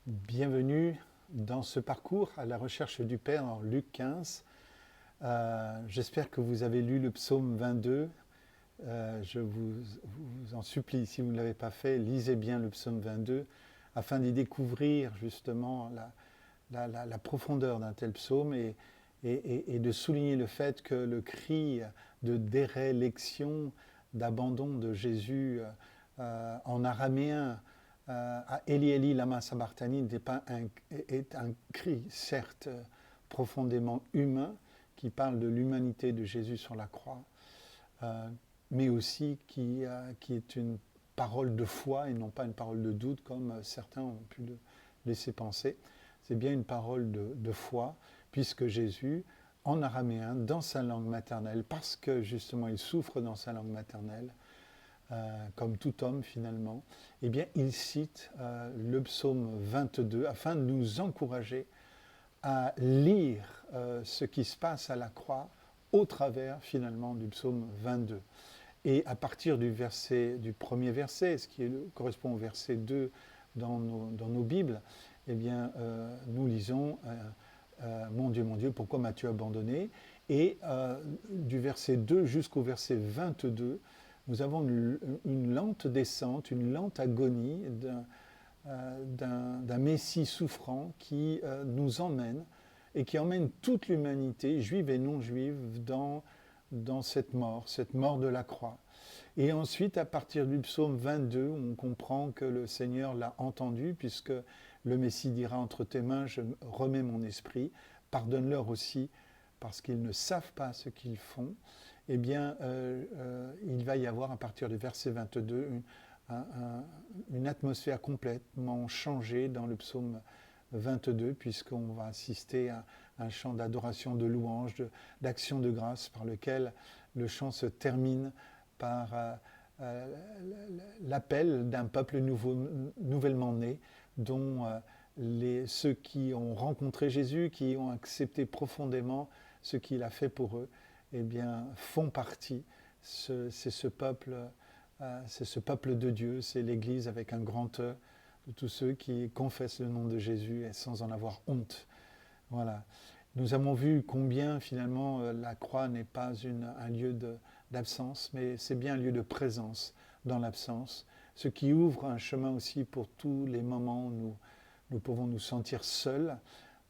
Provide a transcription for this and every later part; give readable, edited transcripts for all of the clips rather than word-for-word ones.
Bienvenue dans ce parcours à la recherche du Père en Luc 15. J'espère que vous avez lu le psaume 22. Je vous en supplie, si vous ne l'avez pas fait, lisez bien le psaume 22 afin d'y découvrir justement la profondeur d'un tel psaume et de souligner le fait que le cri de dérélection, d'abandon de Jésus en araméen à Eli Eli lama sabachthani est un cri certes profondément humain qui parle de l'humanité de Jésus sur la croix, mais aussi qui est une parole de foi et non pas une parole de doute comme certains ont pu le laisser penser. C'est bien une parole de foi, puisque Jésus, en araméen, dans sa langue maternelle, parce que justement il souffre dans sa langue maternelle, comme tout homme finalement, eh bien il cite le psaume 22 afin de nous encourager à lire ce qui se passe à la croix au travers finalement du psaume 22. Et à partir du premier verset, ce qui correspond au verset 2 dans nos Bibles, eh bien, nous lisons mon Dieu, pourquoi m'as-tu abandonné ?» Et du verset 2 jusqu'au verset 22, nous avons une lente descente, une lente agonie d'un Messie souffrant qui nous emmène et qui emmène toute l'humanité, juive et non juive, dans cette mort de la croix. Et ensuite, à partir du psaume 22, on comprend que le Seigneur l'a entendu, puisque le Messie dira « Entre tes mains, je remets mon esprit, pardonne-leur aussi, parce qu'ils ne savent pas ce qu'ils font ». Eh bien, il va y avoir, à partir du verset 22, une atmosphère complètement changée dans le psaume 22, puisqu'on va assister à un chant d'adoration, de louange, d'action de grâce, par lequel le chant se termine par l'appel d'un peuple nouvellement né, dont ceux qui ont rencontré Jésus, qui ont accepté profondément ce qu'il a fait pour eux, eh bien, font partie. C'est ce peuple de Dieu, c'est l'Église avec un grand E, de tous ceux qui confessent le nom de Jésus et sans en avoir honte. Voilà. Nous avons vu combien finalement la croix n'est pas un lieu d'absence, mais c'est bien un lieu de présence dans l'absence, ce qui ouvre un chemin aussi pour tous les moments où nous pouvons nous sentir seuls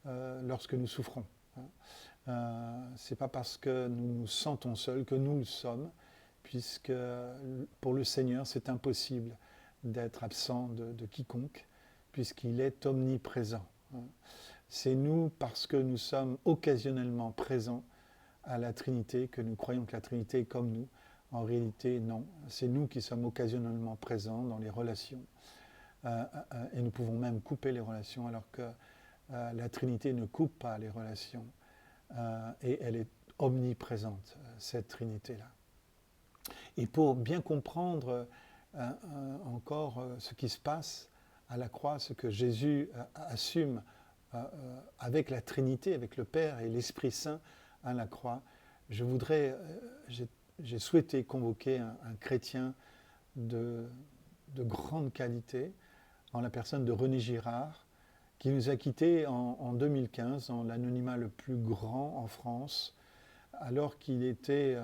lorsque nous souffrons. C'est pas parce que nous nous sentons seuls que nous le sommes, puisque pour le Seigneur c'est impossible d'être absent de quiconque, puisqu'il est omniprésent. C'est nous, parce que nous sommes occasionnellement présents à la Trinité, que nous croyons que la Trinité est comme nous. En réalité, non. C'est nous qui sommes occasionnellement présents dans les relations. Et nous pouvons même couper les relations, alors que la Trinité ne coupe pas les relations. Et elle est omniprésente, cette Trinité-là. Et pour bien comprendre encore ce qui se passe à la croix, ce que Jésus assume avec la Trinité, avec le Père et l'Esprit Saint à la croix, j'ai souhaité convoquer un chrétien de grande qualité, en la personne de René Girard, qui nous a quittés en 2015, dans l'anonymat le plus grand en France, alors qu'il était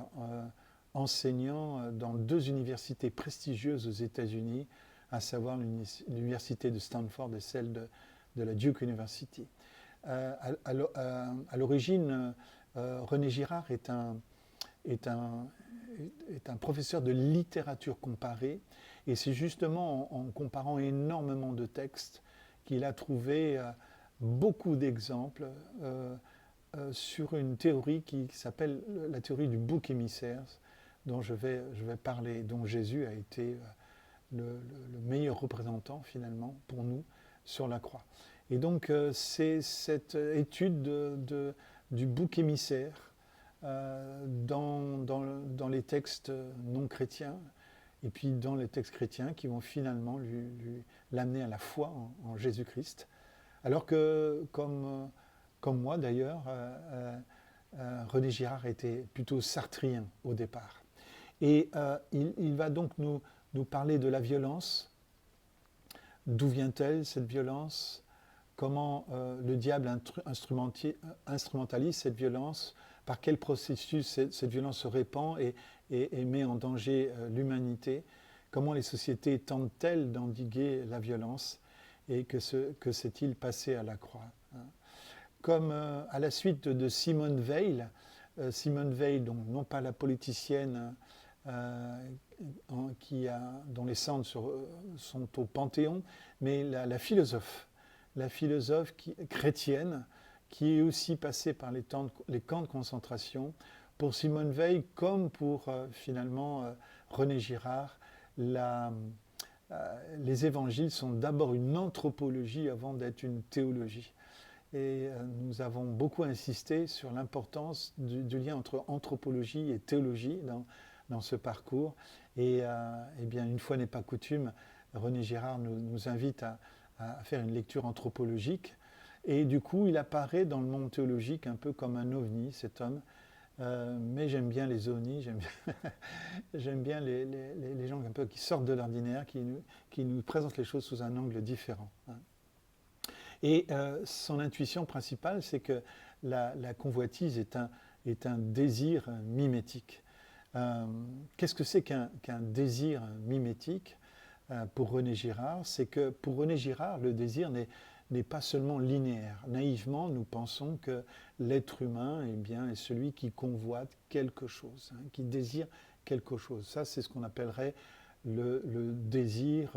enseignant dans 2 universités prestigieuses aux États-Unis, à savoir l'université de Stanford et celle de la Duke University. À l'origine, René Girard est un professeur de littérature comparée, et c'est justement en comparant énormément de textes qu'il a trouvé beaucoup d'exemples sur une théorie qui s'appelle la théorie du bouc émissaire, dont je vais parler, dont Jésus a été le meilleur représentant finalement pour nous sur la croix. Et donc c'est cette étude du bouc émissaire dans les textes non chrétiens, et puis dans les textes chrétiens qui vont finalement l'amener à la foi en Jésus-Christ. Alors que, comme moi d'ailleurs, René Girard était plutôt sartrien au départ. Et il va donc nous parler de la violence. D'où vient-elle, cette violence ? comment le diable instrumentalise cette violence, par quel processus cette violence se répand et met en danger l'humanité, comment les sociétés tentent-elles d'endiguer la violence et que s'est-il passé à la croix. Comme à la suite de Simone Veil, donc non pas la politicienne dont les cendres sont au Panthéon, mais la philosophe chrétienne qui est aussi passée par les camps de concentration. Pour Simone Veil, comme pour finalement René Girard, les évangiles sont d'abord une anthropologie avant d'être une théologie. Et nous avons beaucoup insisté sur l'importance du lien entre anthropologie et théologie dans ce parcours. Et bien, une fois n'est pas coutume, René Girard nous invite à faire une lecture anthropologique. Et du coup, il apparaît dans le monde théologique un peu comme un ovni, cet homme. Mais j'aime bien les ovnis, j'aime bien les gens un peu qui sortent de l'ordinaire, qui nous présentent les choses sous un angle différent. Et son intuition principale, c'est que la convoitise est un désir mimétique. Qu'est-ce que c'est qu'un désir mimétique pour René Girard? C'est que pour René Girard, le désir n'est pas seulement linéaire. Naïvement, nous pensons que l'être humain est celui qui convoite quelque chose, qui désire quelque chose. Ça, c'est ce qu'on appellerait le désir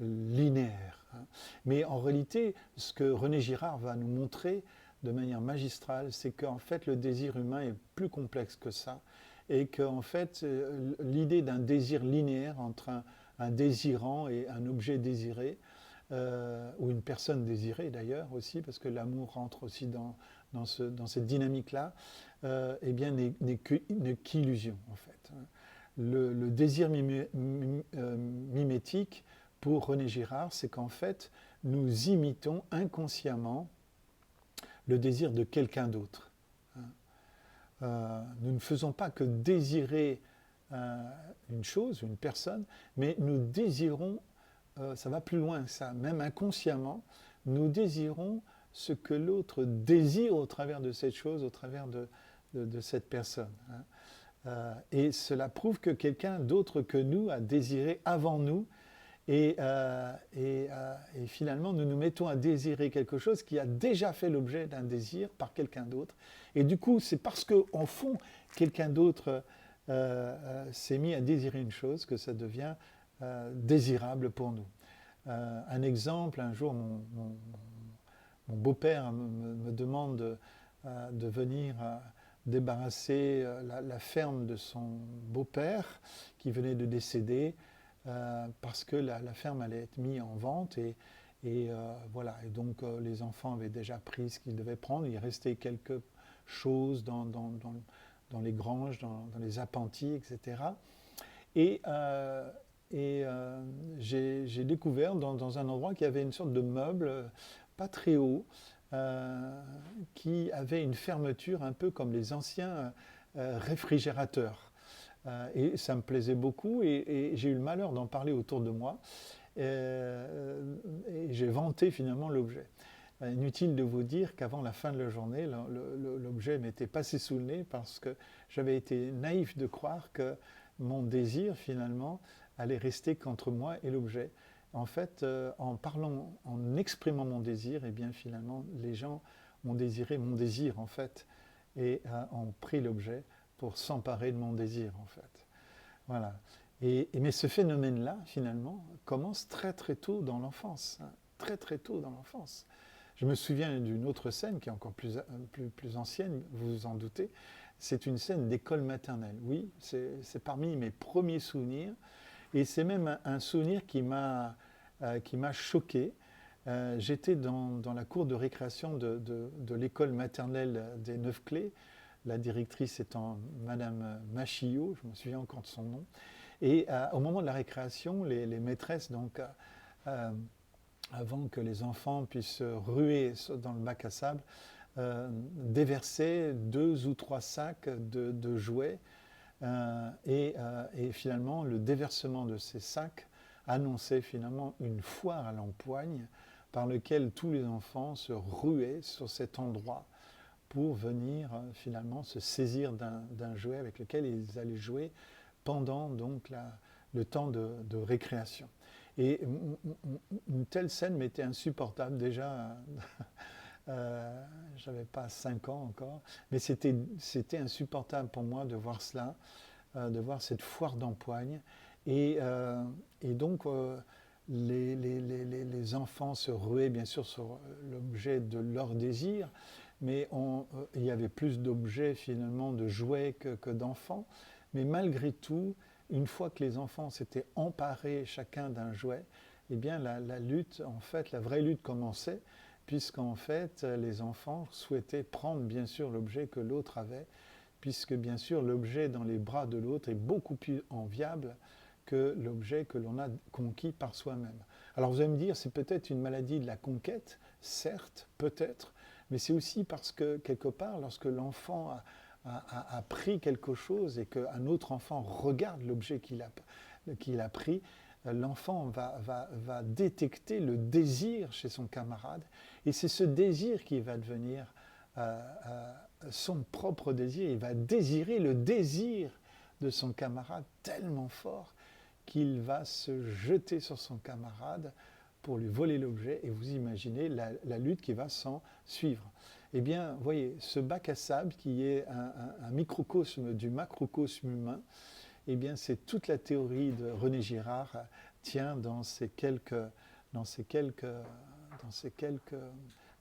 linéaire. Mais en réalité, ce que René Girard va nous montrer de manière magistrale, c'est qu'en fait, le désir humain est plus complexe que ça. Et qu'en fait, l'idée d'un désir linéaire entre un désirant et un objet désiré, ou une personne désirée d'ailleurs aussi, parce que l'amour rentre aussi dans cette dynamique-là, n'est qu'illusion en fait. Le désir mimétique, pour René Girard, c'est qu'en fait, nous imitons inconsciemment le désir de quelqu'un d'autre. Nous ne faisons pas que désirer une chose, une personne, mais nous désirons, ça va plus loin que ça, même inconsciemment, nous désirons ce que l'autre désire au travers de cette chose, au travers de cette personne. Et cela prouve que quelqu'un d'autre que nous a désiré avant nous, et finalement, nous nous mettons à désirer quelque chose qui a déjà fait l'objet d'un désir par quelqu'un d'autre. Et du coup, c'est parce qu'en fond, quelqu'un d'autre s'est mis à désirer une chose que ça devient désirable pour nous. Un exemple, un jour, mon beau-père me demande de venir débarrasser la ferme de son beau-père qui venait de décéder. Parce que la ferme allait être mise en vente et voilà. Et donc les enfants avaient déjà pris ce qu'ils devaient prendre. Il restait quelque chose dans les granges, dans les appentis, etc. Et j'ai découvert dans un endroit qu'il y avait une sorte de meuble pas très haut qui avait une fermeture un peu comme les anciens réfrigérateurs. Et ça me plaisait beaucoup et j'ai eu le malheur d'en parler autour de moi et j'ai vanté finalement l'objet. Inutile de vous dire qu'avant la fin de la journée, l'objet m'était passé sous le nez parce que j'avais été naïf de croire que mon désir finalement allait rester qu'entre moi et l'objet. En fait, en exprimant mon désir, et bien finalement les gens ont désiré mon désir en fait et ont pris l'objet pour s'emparer de mon désir, en fait. Voilà. Mais ce phénomène-là, finalement, commence très très tôt dans l'enfance. Très très tôt dans l'enfance. Je me souviens d'une autre scène qui est encore plus ancienne, vous vous en doutez. C'est une scène d'école maternelle. Oui, c'est parmi mes premiers souvenirs. Et c'est même un souvenir qui m'a choqué. J'étais dans la cour de récréation de l'école maternelle des Neuf-Clés, la directrice étant Madame Machillot, je me souviens encore de son nom. Et au moment de la récréation, les maîtresses, donc, avant que les enfants puissent ruer dans le bac à sable, déversaient 2 ou 3 sacs de jouets. Et finalement, le déversement de ces sacs annonçait finalement une foire à l'empoigne par lequel tous les enfants se ruaient sur cet endroit pour venir finalement se saisir d'un jouet avec lequel ils allaient jouer pendant donc le temps de récréation. Et une telle scène m'était insupportable déjà. J'avais pas 5 ans encore, mais c'était insupportable pour moi de voir cela, de voir cette foire d'empoigne. Et donc, les enfants se ruaient bien sûr sur l'objet de leur désir, mais il y avait plus d'objets finalement, de jouets que d'enfants. Mais malgré tout, une fois que les enfants s'étaient emparés chacun d'un jouet, eh bien la lutte, en fait, la vraie lutte commençait, puisqu'en fait, les enfants souhaitaient prendre bien sûr l'objet que l'autre avait, puisque bien sûr l'objet dans les bras de l'autre est beaucoup plus enviable que l'objet que l'on a conquis par soi-même. Alors vous allez me dire, c'est peut-être une maladie de la conquête, certes, peut-être, mais c'est aussi parce que quelque part, lorsque l'enfant a pris quelque chose et qu'un autre enfant regarde l'objet qu'il a pris, l'enfant va détecter le désir chez son camarade, et c'est ce désir qui va devenir son propre désir. Il va désirer le désir de son camarade tellement fort qu'il va se jeter sur son camarade pour lui voler l'objet, et vous imaginez la lutte qui va s'en suivre. Eh bien, vous voyez, ce bac à sable qui est un microcosme du macrocosme humain, eh bien, c'est toute la théorie de René Girard tient dans ces quelques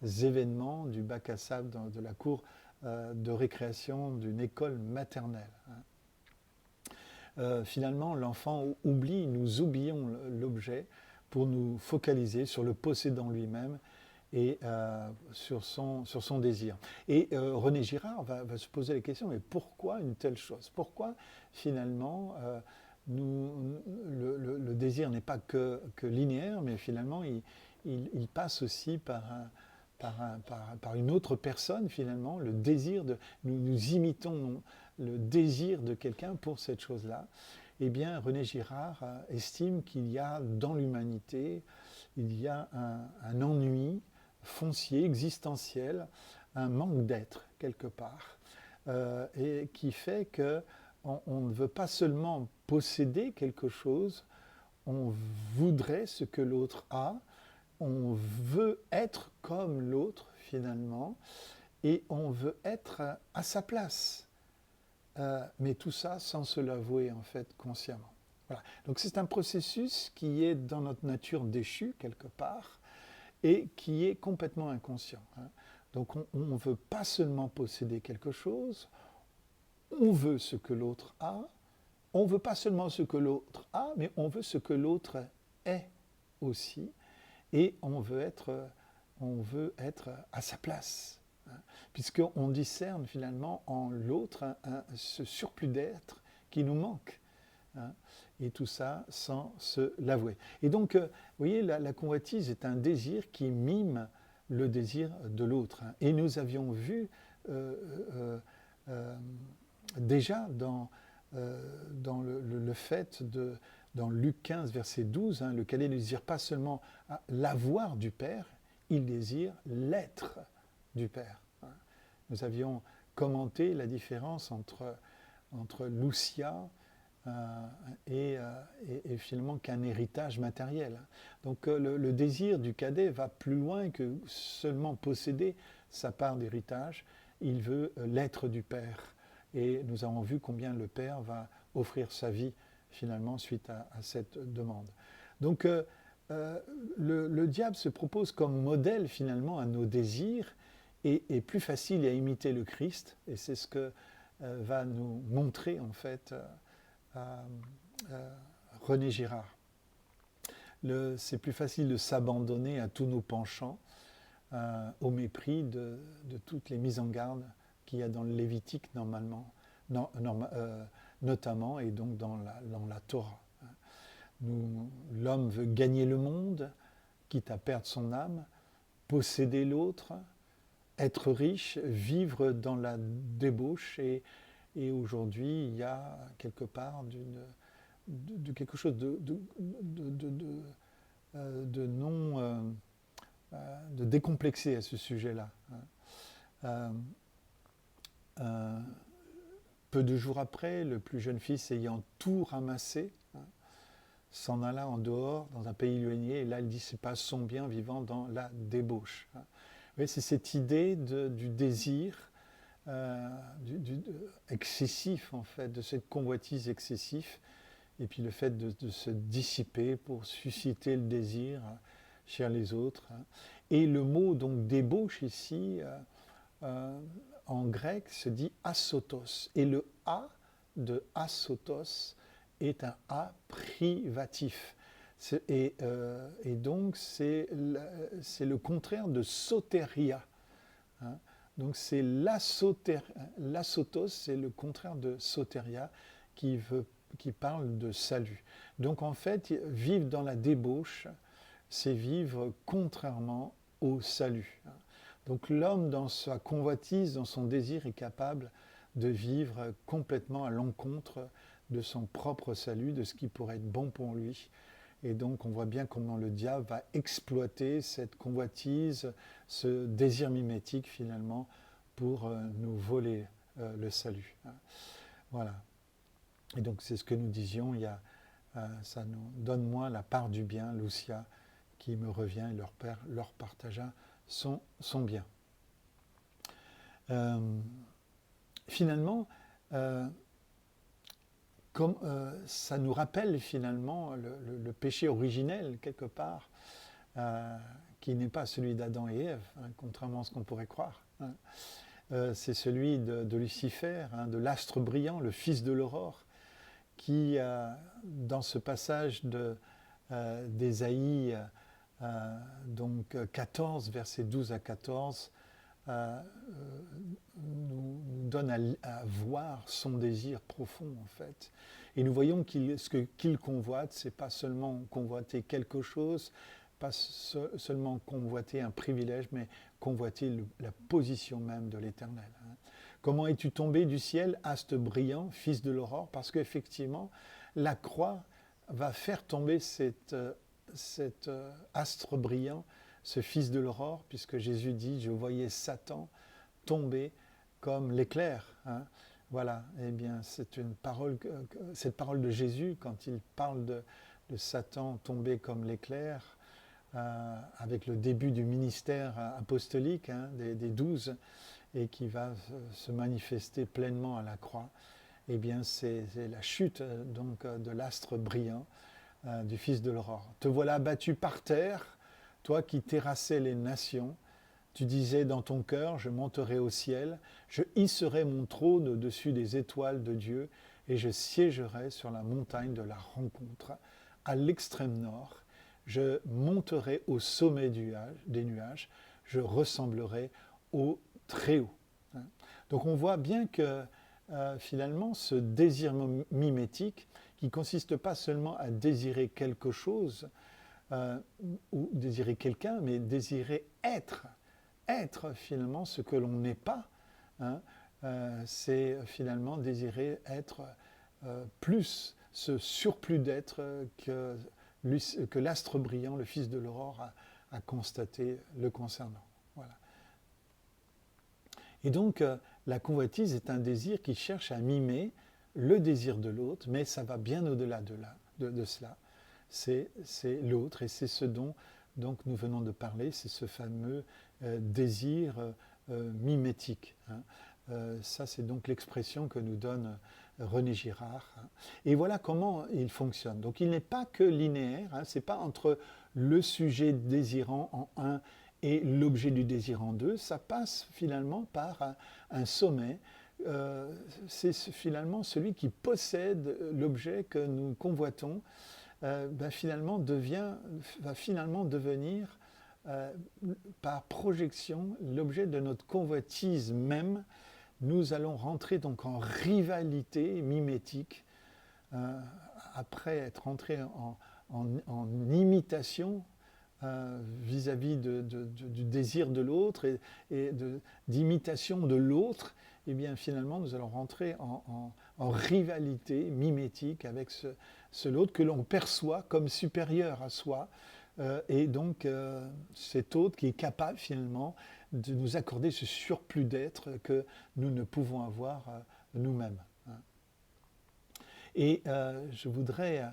événements du bac à sable de la cour de récréation d'une école maternelle. Finalement, l'enfant oublie, nous oublions l'objet pour nous focaliser sur le possédant lui-même et sur son désir. Et René Girard va se poser la question, mais pourquoi une telle chose? Pourquoi finalement le désir n'est pas que linéaire, mais finalement il passe aussi par une autre personne finalement, le désir nous imitons le désir de quelqu'un pour cette chose-là. Eh bien, René Girard estime qu'il y a dans l'humanité, il y a un ennui foncier, existentiel, un manque d'être quelque part, et qui fait qu'on ne veut pas seulement posséder quelque chose, on voudrait ce que l'autre a, on veut être comme l'autre finalement, et on veut être à sa place. Mais tout ça sans se l'avouer en fait consciemment. Voilà. Donc c'est un processus qui est dans notre nature déchue quelque part et qui est complètement inconscient. Donc on ne veut pas seulement posséder quelque chose, on veut ce que l'autre a, on ne veut pas seulement ce que l'autre a, mais on veut ce que l'autre est aussi, et on veut être à sa place. Puisqu'on discerne finalement en l'autre ce surplus d'être qui nous manque. Et tout ça sans se l'avouer. Et donc, vous voyez, la convoitise est un désir qui mime le désir de l'autre. Et nous avions vu déjà dans le fait dans Luc 15, verset 12, le cadet ne désire pas seulement l'avoir du Père, il désire l'être du Père. Nous avions commenté la différence entre l'ousia et finalement qu'un héritage matériel. Donc le désir du cadet va plus loin que seulement posséder sa part d'héritage, il veut l'être du Père. Et nous avons vu combien le Père va offrir sa vie finalement suite à cette demande. Donc le diable se propose comme modèle finalement à nos désirs, et plus facile à imiter le Christ, et c'est ce que va nous montrer en fait René Girard. C'est plus facile de s'abandonner à tous nos penchants, au mépris de toutes les mises en garde qu'il y a dans le Lévitique notamment, et donc dans la Torah. L'homme veut gagner le monde, quitte à perdre son âme, posséder l'autre, être riche, vivre dans la débauche, et aujourd'hui il y a quelque part de quelque chose de non de décomplexer à ce sujet-là. Peu de jours après, le plus jeune fils ayant tout ramassé, s'en alla en dehors, dans un pays éloigné, et là il dissipa son bien vivant dans la débauche. Vous voyez, c'est cette idée du désir excessif, en fait, de cette convoitise excessive, et puis le fait de se dissiper pour susciter le désir chez les autres. Et le mot donc débauche ici, en grec, se dit asotos. Et le A de asotos est un A privatif. Et donc c'est le contraire de soteria. Hein. Donc c'est l'asotos, c'est le contraire de soteria qui parle de salut. Donc en fait, vivre dans la débauche, c'est vivre contrairement au salut. Donc l'homme, dans sa convoitise, dans son désir, est capable de vivre complètement à l'encontre de son propre salut, de ce qui pourrait être bon pour lui. Et donc on voit bien comment le diable va exploiter cette convoitise, ce désir mimétique finalement, pour nous voler le salut. Voilà. Et donc c'est ce que nous disions, ça nous donne-moi la part du bien, Lucia, qui me revient, et leur père leur partagea son bien. Finalement, ça nous rappelle finalement le péché originel, quelque part, qui n'est pas celui d'Adam et Ève, contrairement à ce qu'on pourrait croire. C'est celui de Lucifer, de l'astre brillant, le fils de l'aurore, qui, dans ce passage d'Ésaïe, donc 14, versets 12 à 14, nous donne à voir son désir profond, en fait. Et nous voyons ce qu'il convoite, c'est pas seulement convoiter quelque chose, pas seulement convoiter un privilège, mais convoiter la position même de l'Éternel. Comment es-tu tombé du ciel, astre brillant, fils de l'aurore? Parce qu'effectivement, la croix va faire tomber cet astre brillant, ce fils de l'aurore, puisque Jésus dit, je voyais Satan tomber comme l'éclair. Voilà, eh bien, c'est cette parole de Jésus, quand il parle de Satan tomber comme l'éclair, avec le début du ministère apostolique des 12, et qui va se manifester pleinement à la croix, eh bien, c'est la chute donc de l'astre brillant, du fils de l'aurore. Te voilà abattu par terre, toi qui terrassais les nations. Tu disais dans ton cœur, je monterai au ciel, je hisserai mon trône au-dessus des étoiles de Dieu, et je siégerai sur la montagne de la rencontre, à l'extrême nord. Je monterai au sommet des nuages, je ressemblerai au Très-Haut. Donc on voit bien que finalement ce désir mimétique, qui ne consiste pas seulement à désirer quelque chose, ou désirer quelqu'un, mais désirer être finalement ce que l'on n'est pas, c'est finalement désirer être plus, ce surplus d'être que l'astre brillant, le fils de l'aurore, a constaté le concernant. Voilà. Et donc, la convoitise est un désir qui cherche à mimer le désir de l'autre, mais ça va bien au-delà de cela. C'est l'autre, et c'est ce dont donc, nous venons de parler, c'est ce fameux désir mimétique. Ça, c'est donc l'expression que nous donne René Girard. Et voilà comment il fonctionne. Donc, il n'est pas que linéaire, ce n'est pas entre le sujet désirant en un et l'objet du désir en deux, ça passe finalement par un sommet. C'est finalement celui qui possède l'objet que nous convoitons, va finalement devenir par projection l'objet de notre convoitise même. Nous allons rentrer donc en rivalité mimétique, après être entré en imitation vis-à-vis du désir de l'autre et d'imitation de l'autre. Et bien finalement nous allons rentrer en rivalité mimétique avec ce l'autre que l'on perçoit comme supérieur à soi, et donc cet autre qui est capable finalement de nous accorder ce surplus d'être que nous ne pouvons avoir nous-mêmes. Et je voudrais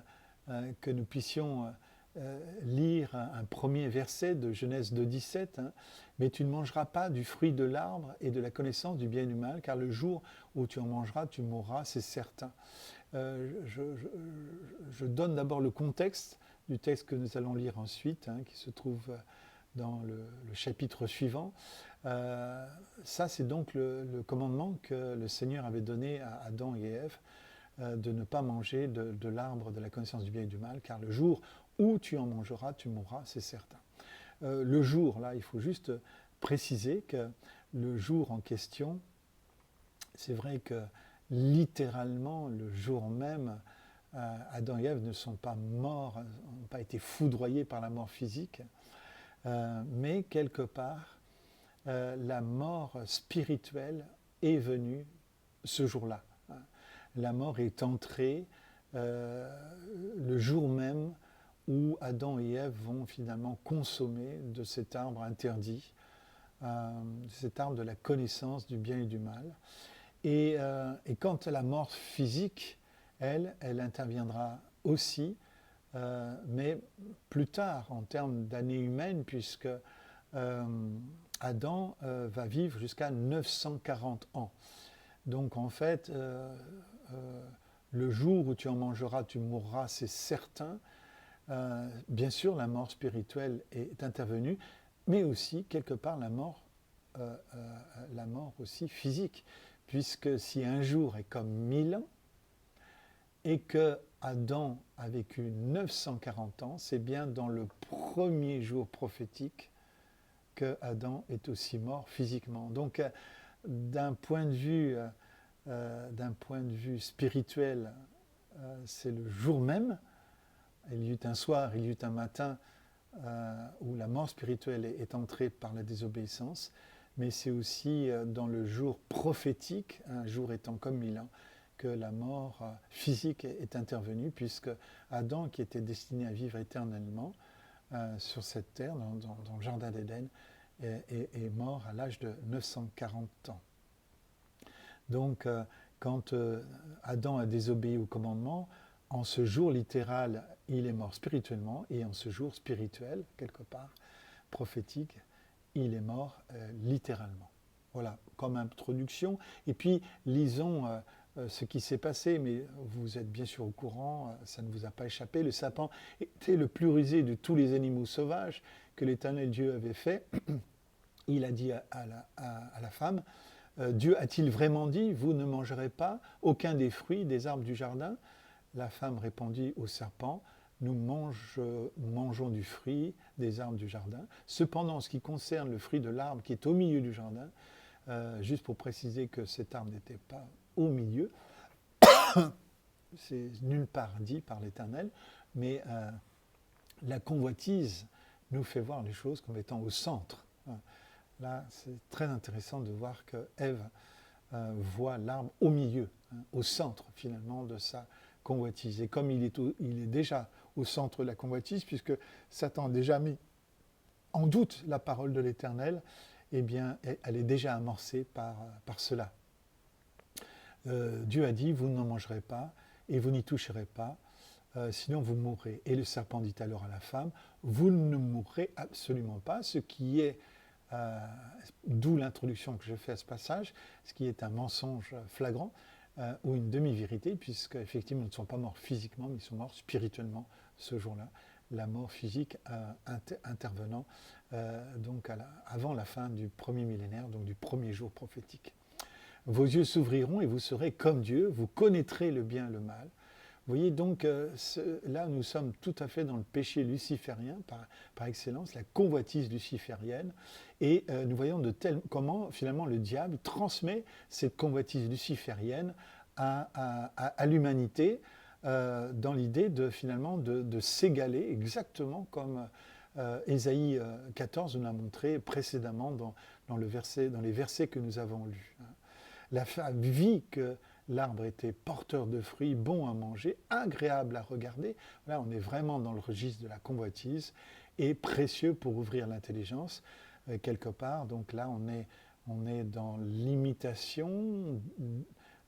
que nous puissions lire un premier verset de Genèse 2,17, hein. Mais tu ne mangeras pas du fruit de l'arbre et de la connaissance du bien et du mal, car le jour où tu en mangeras, tu mourras, c'est certain. Je donne d'abord le contexte du texte que nous allons lire ensuite, hein, qui se trouve dans le chapitre suivant. Ça, c'est donc le commandement que le Seigneur avait donné à Adam et Ève, de ne pas manger de l'arbre de la connaissance du bien et du mal, car le jour où tu en mangeras, tu mourras, c'est certain. Le jour, là, il faut juste préciser que le jour en question, c'est vrai que littéralement, le jour même, Adam et Ève ne sont pas morts, n'ont pas été foudroyés par la mort physique, mais quelque part, la mort spirituelle est venue ce jour-là. La mort est entrée le jour même où Adam et Ève vont finalement consommer de cet arbre interdit, cet arbre de la connaissance du bien et du mal. Et quand la mort physique, elle interviendra aussi, mais plus tard en termes d'années humaines, puisque Adam va vivre jusqu'à 940 ans. Donc en fait, le jour où tu en mangeras, tu mourras, c'est certain. Bien sûr, la mort spirituelle est intervenue, mais aussi, quelque part, la mort aussi physique. Puisque si un jour est comme 1000 ans, et que Adam a vécu 940 ans, c'est bien dans le premier jour prophétique que Adam est aussi mort physiquement. Donc, d'un point de vue spirituel, c'est le jour même. Il y eut un soir, il y eut un matin où la mort spirituelle est entrée par la désobéissance, mais c'est aussi dans le jour prophétique, un jour étant comme 1000 ans, que la mort physique est intervenue, puisque Adam, qui était destiné à vivre éternellement sur cette terre, dans le jardin d'Éden, est mort à l'âge de 940 ans. Donc, quand Adam a désobéi au commandement, en ce jour littéral, il est mort spirituellement, et en ce jour spirituel, quelque part, prophétique, il est mort littéralement. Voilà, comme introduction. Et puis, lisons ce qui s'est passé, mais vous êtes bien sûr au courant, ça ne vous a pas échappé. Le serpent était le plus rusé de tous les animaux sauvages que l'Éternel Dieu avait fait. Il a dit à la femme, Dieu a-t-il vraiment dit, vous ne mangerez pas aucun des fruits des arbres du jardin? La femme répondit au serpent, nous mangeons du fruit des arbres du jardin. Cependant, en ce qui concerne le fruit de l'arbre qui est au milieu du jardin, juste pour préciser que cet arbre n'était pas au milieu, c'est nulle part dit par l'Éternel, mais la convoitise nous fait voir les choses comme étant au centre. Là, c'est très intéressant de voir que Ève voit l'arbre au milieu, au centre finalement de sa convoitise. Et comme il est déjà au centre de la convoitise, puisque Satan a déjà mis en doute la parole de l'Éternel, eh bien, elle est déjà amorcée par cela. Dieu a dit, vous n'en mangerez pas et vous n'y toucherez pas, sinon vous mourrez. Et le serpent dit alors à la femme, vous ne mourrez absolument pas, ce qui est, d'où l'introduction que je fais à ce passage, ce qui est un mensonge flagrant, ou une demi-vérité, puisque effectivement ils ne sont pas morts physiquement, mais ils sont morts spirituellement ce jour-là, la mort physique intervenant donc avant la fin du premier millénaire, donc du premier jour prophétique. Vos yeux s'ouvriront et vous serez comme Dieu, vous connaîtrez le bien et le mal. Vous voyez donc, là nous sommes tout à fait dans le péché luciférien par excellence, la convoitise luciférienne, et nous voyons comment finalement le diable transmet cette convoitise luciférienne à l'humanité dans l'idée finalement de s'égaler exactement comme Ésaïe 14 nous l'a montré précédemment dans les versets que nous avons lus. La femme vit que l'arbre était porteur de fruits, bon à manger, agréable à regarder. Là, on est vraiment dans le registre de la convoitise. est précieux pour ouvrir l'intelligence, quelque part. Donc là, on est dans l'imitation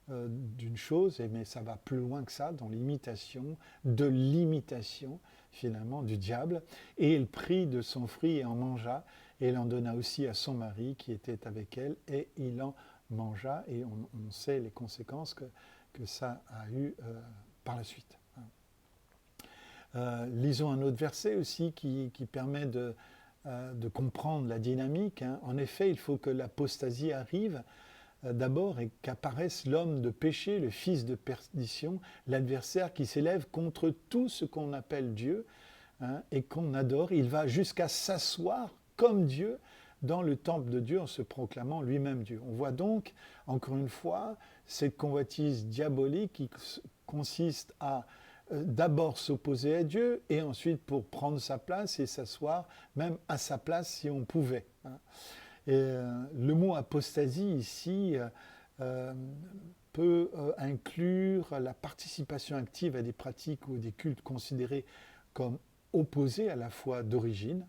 d'une chose, mais ça va plus loin que ça, dans l'imitation, de l'imitation, finalement, du diable. Et il prit de son fruit et en mangea, et il en donna aussi à son mari qui était avec elle, et il en mangea, et on sait les conséquences que ça a eu par la suite. Lisons un autre verset aussi qui permet de comprendre la dynamique. En effet, il faut que l'apostasie arrive d'abord et qu'apparaisse l'homme de péché, le fils de perdition, l'adversaire qui s'élève contre tout ce qu'on appelle Dieu et qu'on adore. Il va jusqu'à s'asseoir comme Dieu dans le temple de Dieu en se proclamant lui-même Dieu. On voit donc, encore une fois, cette convoitise diabolique qui consiste à d'abord s'opposer à Dieu et ensuite pour prendre sa place et s'asseoir même à sa place si on pouvait. Et le mot apostasie ici peut inclure la participation active à des pratiques ou des cultes considérés comme opposés à la foi d'origine.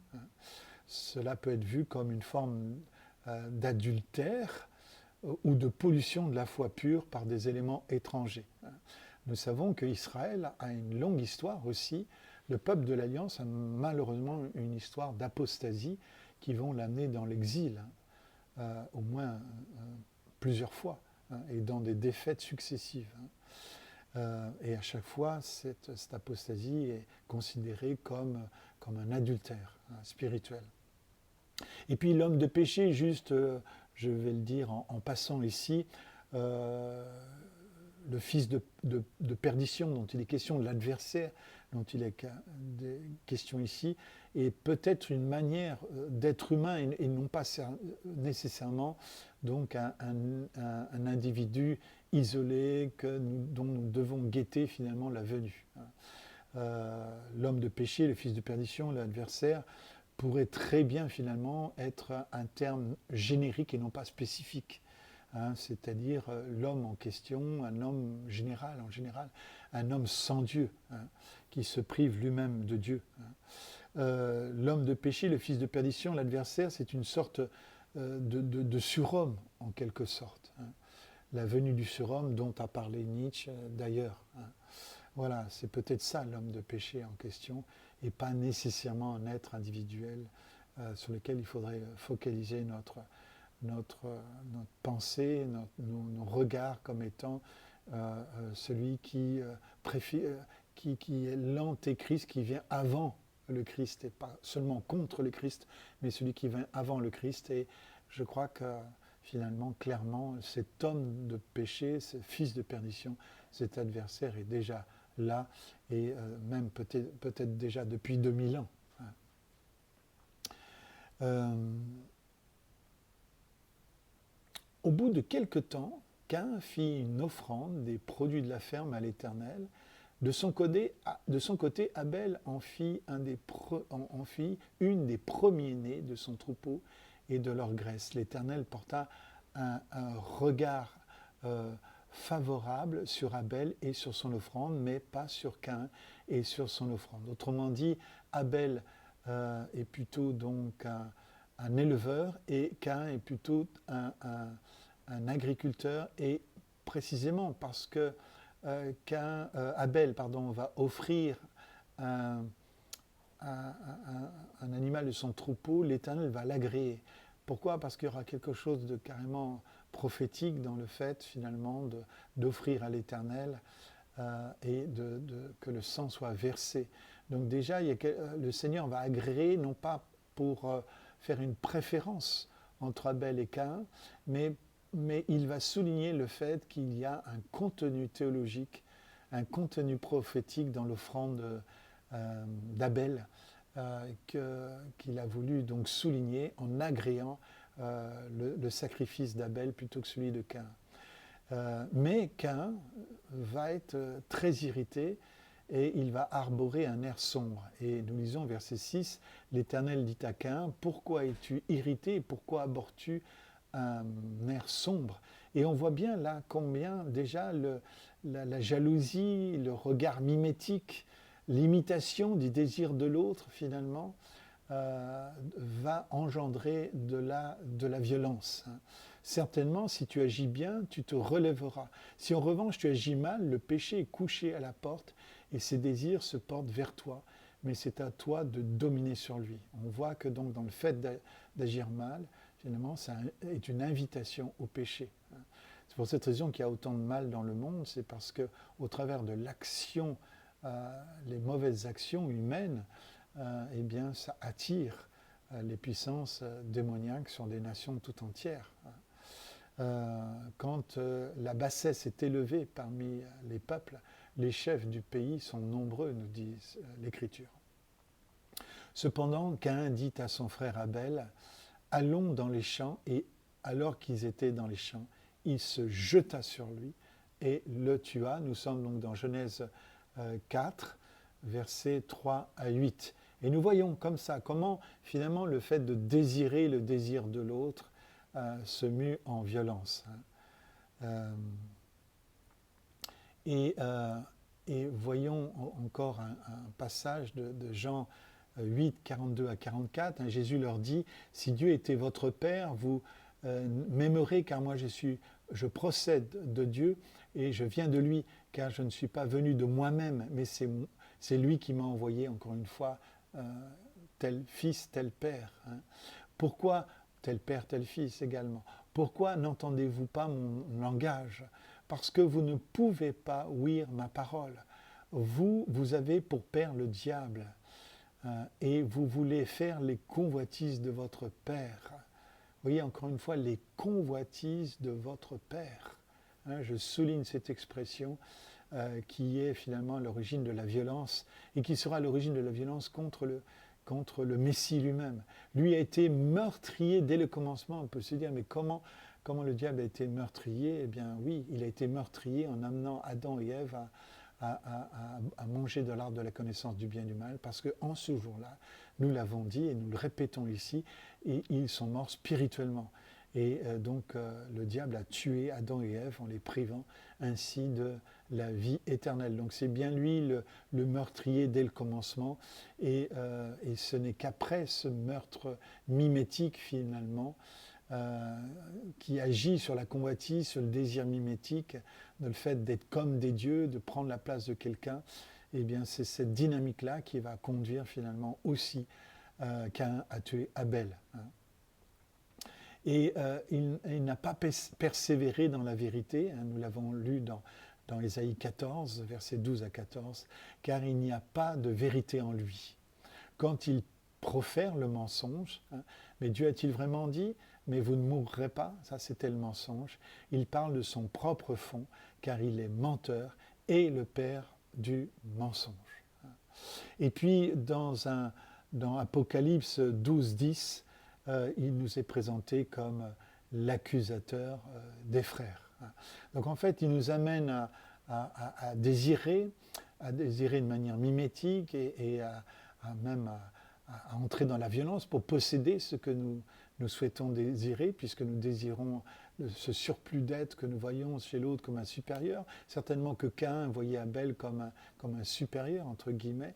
Cela peut être vu comme une forme d'adultère ou de pollution de la foi pure par des éléments étrangers. Nous savons qu'Israël a une longue histoire aussi. Le peuple de l'Alliance a malheureusement une histoire d'apostasie qui vont l'amener dans l'exil, au moins plusieurs fois, et dans des défaites successives. Et à chaque fois, cette apostasie est considérée comme un adultère spirituel. Et puis l'homme de péché, juste, je vais le dire en passant ici, le fils de perdition dont il est question, l'adversaire dont il est question ici, est peut-être une manière d'être humain et non pas nécessairement donc un individu isolé dont nous devons guetter finalement la venue. L'homme de péché, le fils de perdition, l'adversaire, pourrait très bien finalement être un terme générique et non pas spécifique. C'est-à-dire l'homme en question, un homme général, un homme sans Dieu, qui se prive lui-même de Dieu. L'homme de péché, le fils de perdition, l'adversaire, c'est une sorte de surhomme, en quelque sorte. La venue du surhomme dont a parlé Nietzsche d'ailleurs. Voilà, c'est peut-être ça l'homme de péché en question, et pas nécessairement un être individuel sur lequel il faudrait focaliser notre pensée, nos regards comme étant celui qui est l'antéchrist qui vient avant le Christ, et pas seulement contre le Christ, mais celui qui vient avant le Christ. Et je crois que finalement, clairement, cet homme de péché, ce fils de perdition, cet adversaire est déjà là, et même peut-être déjà depuis 2000 ans. Au bout de quelque temps, Caïn fit une offrande des produits de la ferme à l'Éternel. De son côté, Abel en fit une des premiers-nés de son troupeau et de leur graisse. L'Éternel porta un regard favorable sur Abel et sur son offrande, mais pas sur Caïn et sur son offrande. Autrement dit, Abel est plutôt donc un éleveur et Caïn est plutôt un agriculteur, et précisément parce que Abel va offrir un animal de son troupeau, l'Éternel va l'agréer. Pourquoi ? Parce qu'il y aura quelque chose de carrément prophétique dans le fait finalement d'offrir à l'Éternel et que le sang soit versé. Donc déjà, le Seigneur va agréer, non pas pour faire une préférence entre Abel et Caïn, mais il va souligner le fait qu'il y a un contenu théologique, un contenu prophétique dans l'offrande d'Abel qu'il a voulu donc souligner en agréant le sacrifice d'Abel plutôt que celui de Caïn. Mais Caïn va être très irrité et il va arborer un air sombre. Et nous lisons verset 6, l'Éternel dit à Caïn, « Pourquoi es-tu irrité et pourquoi abordes-tu un air sombre ?» Et on voit bien là combien déjà la jalousie, le regard mimétique, l'imitation du désir de l'autre finalement, va engendrer de la violence. Certainement, si tu agis bien, tu te relèveras. Si en revanche tu agis mal, le péché est couché à la porte et ses désirs se portent vers toi. Mais c'est à toi de dominer sur lui. On voit que donc dans le fait d'agir mal, finalement, ça est une invitation au péché. C'est pour cette raison qu'il y a autant de mal dans le monde, c'est parce que au travers de l'action, les mauvaises actions humaines, eh bien, ça attire les puissances démoniaques sur des nations tout entières. Quand la bassesse est élevée parmi les peuples, les chefs du pays sont nombreux, nous dit l'Écriture. Cependant, Caïn dit à son frère Abel, « Allons dans les champs » et alors qu'ils étaient dans les champs, il se jeta sur lui et le tua. Nous sommes donc dans Genèse 4, versets 3 à 8. Et nous voyons comme ça, comment finalement le fait de désirer le désir de l'autre se mue en violence. Et voyons encore un passage de Jean 8, 42 à 44. Jésus leur dit, « Si Dieu était votre Père, vous m'aimerez car moi je procède de Dieu et je viens de lui, car je ne suis pas venu de moi-même, mais c'est lui qui m'a envoyé, encore une fois, tel fils, tel père. Pourquoi tel père, tel fils également? Pourquoi n'entendez-vous pas mon langage? Parce que vous ne pouvez pas ouïr ma parole. Vous avez pour père le diable, et vous voulez faire les convoitises de votre père. Vous voyez, encore une fois, les convoitises de votre père. Je souligne cette expression qui est finalement à l'origine de la violence et qui sera à l'origine de la violence contre le Messie lui-même. Lui a été meurtrier dès le commencement. On peut se dire, mais comment le diable a été meurtrier? Eh bien oui, il a été meurtrier en amenant Adam et Ève à manger de l'arbre de la connaissance du bien et du mal, parce qu'en ce jour-là, nous l'avons dit et nous le répétons ici, et ils sont morts spirituellement. Et donc le diable a tué Adam et Ève en les privant ainsi de la vie éternelle. Donc c'est bien lui le meurtrier dès le commencement, et ce n'est qu'après ce meurtre mimétique finalement, qui agit sur la convoitise, sur le désir mimétique, de le fait d'être comme des dieux, de prendre la place de quelqu'un, eh bien c'est cette dynamique-là qui va conduire finalement aussi Caïn à tuer Abel. Et il n'a pas persévéré dans la vérité, nous l'avons lu dans Ésaïe 14, versets 12 à 14, car il n'y a pas de vérité en lui. Quand il profère le mensonge, mais Dieu a-t-il vraiment dit, mais vous ne mourrez pas, ça c'était le mensonge, il parle de son propre fond, car il est menteur et le père du mensonge. Et puis dans Apocalypse 12, 10, il nous est présenté comme l'accusateur des frères. Donc en fait, il nous amène à désirer de manière mimétique et même à entrer dans la violence pour posséder ce que nous souhaitons désirer, puisque nous désirons ce surplus d'être que nous voyons chez l'autre comme un supérieur. Certainement que Caïn voyait Abel comme un supérieur, entre guillemets,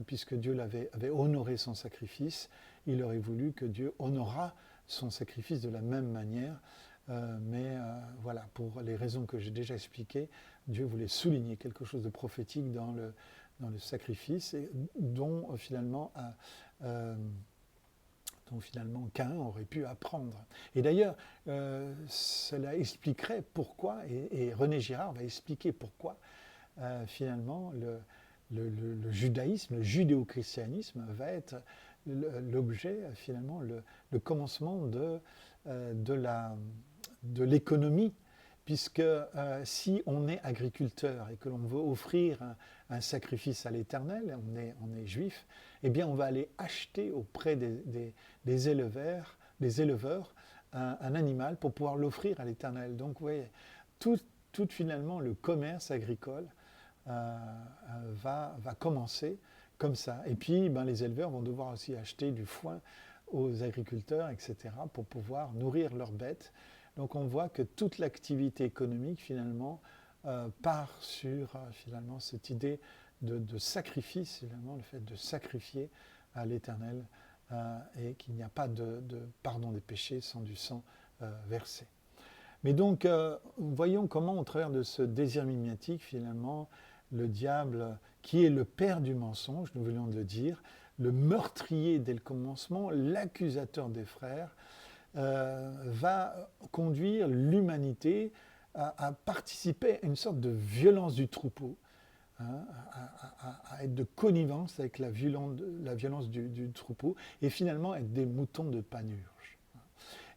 puisque Dieu avait honoré son sacrifice. Il aurait voulu que Dieu honorât son sacrifice de la même manière. Mais voilà, pour les raisons que j'ai déjà expliquées, Dieu voulait souligner quelque chose de prophétique dans le sacrifice, et dont finalement Caïn aurait pu apprendre. Et d'ailleurs, cela expliquerait pourquoi, et René Girard va expliquer pourquoi finalement le judaïsme, le judéo-christianisme va être l'objet, finalement, le commencement de l'économie, puisque si on est agriculteur et que l'on veut offrir un sacrifice à l'Éternel, on est juif, eh bien on va aller acheter auprès des éleveurs un animal pour pouvoir l'offrir à l'Éternel. Donc vous voyez, tout finalement le commerce agricole va commencer comme ça. Et puis les éleveurs vont devoir aussi acheter du foin aux agriculteurs, etc., pour pouvoir nourrir leurs bêtes. Donc on voit que toute l'activité économique finalement part sur finalement cette idée de sacrifice, finalement le fait de sacrifier à l'Éternel et qu'il n'y a pas de pardon des péchés sans du sang versé. Mais donc, voyons comment, au travers de ce désir mimétique, finalement, le diable, qui est le père du mensonge, nous venons de le dire, le meurtrier dès le commencement, l'accusateur des frères, va conduire l'humanité à participer à une sorte de violence du troupeau, hein, à être de connivence avec la violence du troupeau, et finalement être des moutons de panurge.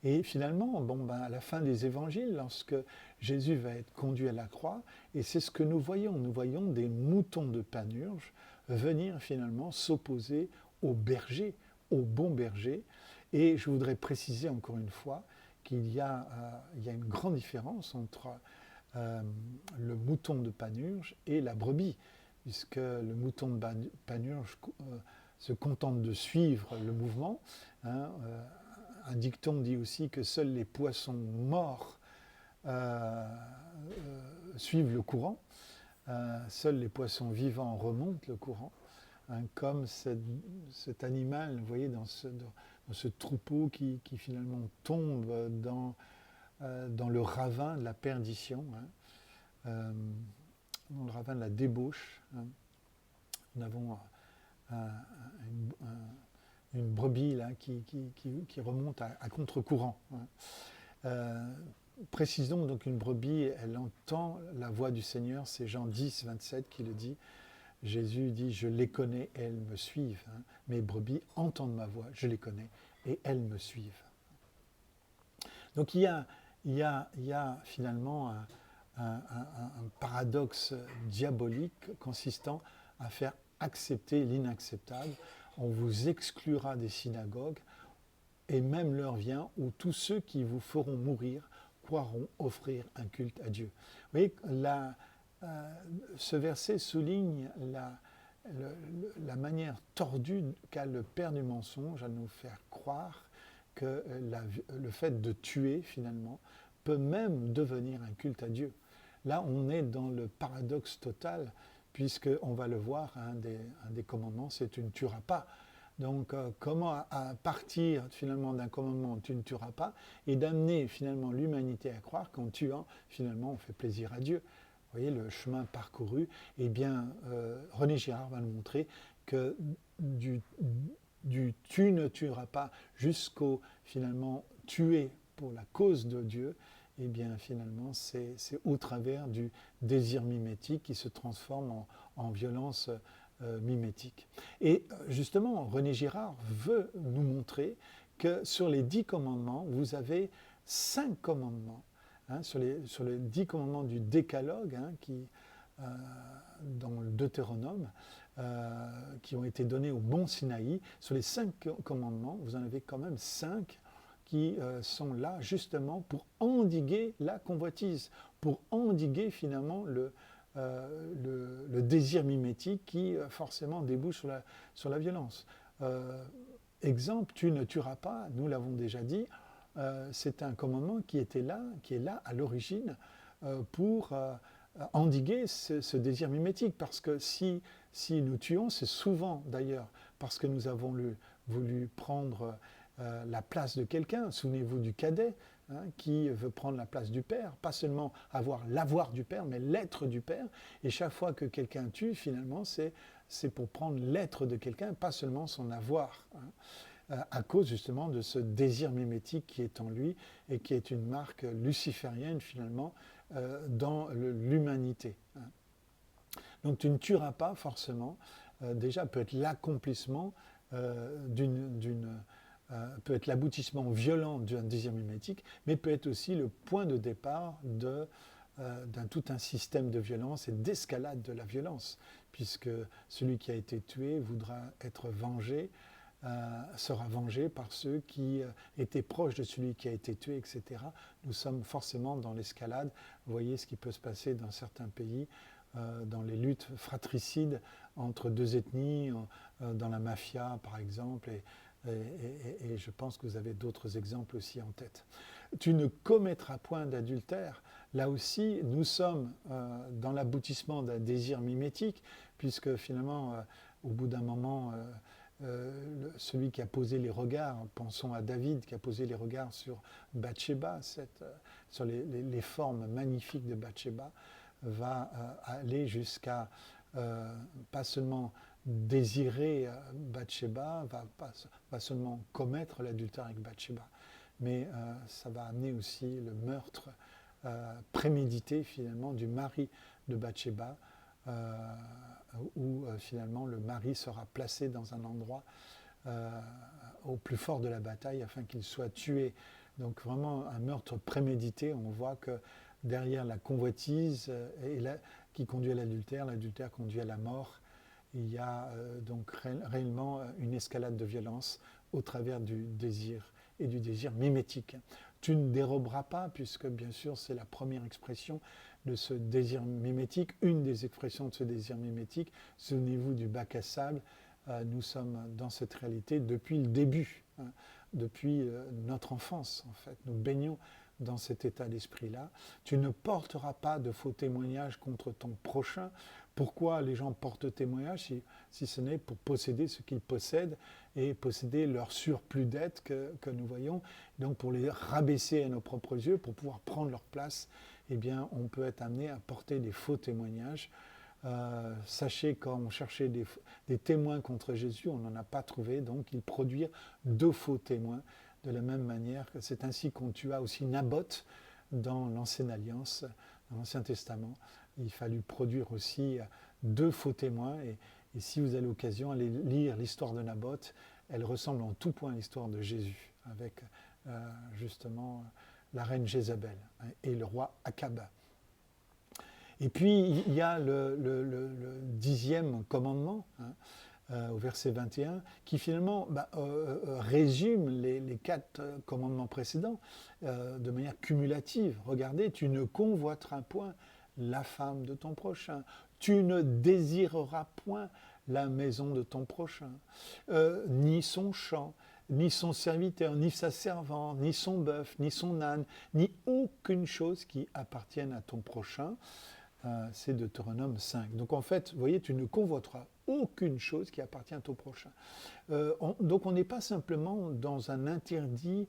Et finalement, à la fin des évangiles, lorsque Jésus va être conduit à la croix, et c'est ce que nous voyons des moutons de panurge venir finalement s'opposer au berger, au bon berger. Et je voudrais préciser encore une fois qu'il y a une grande différence entre le mouton de panurge et la brebis, puisque le mouton de panurge se contente de suivre le mouvement, hein, un dicton dit aussi que seuls les poissons morts suivent le courant, seuls les poissons vivants remontent le courant, hein, comme cet animal, vous voyez, dans ce troupeau qui finalement tombe dans le ravin de la perdition, hein, dans le ravin de la débauche. Hein. Nous avons une brebis là, qui remonte à contre-courant. Hein. Précisons donc une brebis, elle entend la voix du Seigneur, c'est Jean 10, 27 qui le dit. Jésus dit, je les connais et elles me suivent. Hein. Mes brebis entendent ma voix, je les connais et elles me suivent. Donc il y a finalement un paradoxe diabolique consistant à faire accepter l'inacceptable. On vous exclura des synagogues, et même l'heure vient où tous ceux qui vous feront mourir croiront offrir un culte à Dieu. Vous voyez, ce verset souligne la manière tordue qu'a le père du mensonge à nous faire croire que le fait de tuer, finalement, peut même devenir un culte à Dieu. Là, on est dans le paradoxe total, puisqu'on va le voir, un des commandements, c'est « tu ne tueras pas ». Donc, comment à partir finalement d'un commandement « tu ne tueras pas » et d'amener finalement l'humanité à croire qu'en tuant, finalement, on fait plaisir à Dieu. Vous voyez le chemin parcouru. Eh bien, René Girard va nous montrer que du tu ne tueras pas jusqu'au finalement tuer pour la cause de Dieu, eh bien finalement c'est au travers du désir mimétique qui se transforme en violence mimétique. Et justement, René Girard veut nous montrer que sur les 10 commandements, vous avez 5 commandements. Hein, sur les 10 commandements du décalogue, hein, dans le Deutéronome, qui ont été donnés au mont Sinaï, sur les 5 commandements, vous en avez quand même 5 qui sont là justement pour endiguer la convoitise, pour endiguer finalement le désir mimétique qui forcément débouche sur la violence. Exemple, tu ne tueras pas, nous l'avons déjà dit, c'est un commandement qui est là à l'origine pour endiguer ce désir mimétique, parce que si nous tuons, c'est souvent d'ailleurs parce que nous avons voulu prendre la place de quelqu'un. Souvenez-vous du cadet, hein, qui veut prendre la place du père, pas seulement avoir l'avoir du père, mais l'être du père. Et chaque fois que quelqu'un tue, finalement, c'est pour prendre l'être de quelqu'un, pas seulement son avoir. Hein, à cause justement de ce désir mimétique qui est en lui et qui est une marque luciférienne finalement dans l'humanité. Hein. Donc tu ne tueras pas forcément, déjà peut être l'accomplissement peut être l'aboutissement violent d'un désir mimétique, mais peut être aussi le point de départ d'un tout un système de violence et d'escalade de la violence, puisque celui qui a été tué voudra être vengé, sera vengé par ceux qui étaient proches de celui qui a été tué, etc. Nous sommes forcément dans l'escalade. Vous voyez ce qui peut se passer dans certains pays, dans les luttes fratricides entre deux ethnies, dans la mafia par exemple, et je pense que vous avez d'autres exemples aussi en tête. Tu ne commettras point d'adultère. Là aussi, nous sommes dans l'aboutissement d'un désir mimétique, puisque finalement, au bout d'un moment, celui qui a posé les regards, pensons à David qui a posé les regards sur Bathsheba, sur les formes magnifiques de Bathsheba, va aller jusqu'à pas seulement désirer Bathsheba, va pas seulement commettre l'adultère avec Bathsheba, mais ça va amener aussi le meurtre prémédité finalement du mari de Bathsheba, où finalement le mari sera placé dans un endroit au plus fort de la bataille afin qu'il soit tué. Donc vraiment un meurtre prémédité. On voit que derrière la convoitise qui conduit à l'adultère conduit à la mort. Il y a donc réellement une escalade de violence au travers du désir et du désir mimétique. Tu ne déroberas pas, puisque bien sûr c'est la première expression de ce désir mimétique, une des expressions de ce désir mimétique. Souvenez-vous du bac à sable, nous sommes dans cette réalité depuis le début, hein, depuis notre enfance en fait. Nous baignons dans cet état d'esprit-là. Tu ne porteras pas de faux témoignages contre ton prochain. Pourquoi les gens portent témoignage si ce n'est pour posséder ce qu'ils possèdent et posséder leur surplus d'être que nous voyons. Donc pour les rabaisser à nos propres yeux, pour pouvoir prendre leur place, eh bien on peut être amené à porter des faux témoignages. Sachez, quand on cherchait des témoins contre Jésus, on n'en a pas trouvé, donc ils produisent de faux témoins. De la même manière que c'est ainsi qu'on tua aussi Naboth dans l'Ancienne Alliance, dans l'Ancien Testament. Il fallut produire aussi deux faux témoins. Et si vous avez l'occasion, allez lire l'histoire de Naboth. Elle ressemble en tout point à l'histoire de Jésus, avec justement la reine Jézabel et le roi Akab. Et puis il y a le 10e commandement, au verset 21, qui finalement résume les 4 commandements précédents de manière cumulative. Regardez, tu ne convoiteras point la femme de ton prochain, tu ne désireras point la maison de ton prochain, ni son champ, ni son serviteur, ni sa servante, ni son bœuf, ni son âne, ni aucune chose qui appartienne à ton prochain. C'est Deutéronome 5. Donc en fait, vous voyez, tu ne convoiteras aucune chose qui appartient à ton prochain. Donc on n'est pas simplement dans un interdit,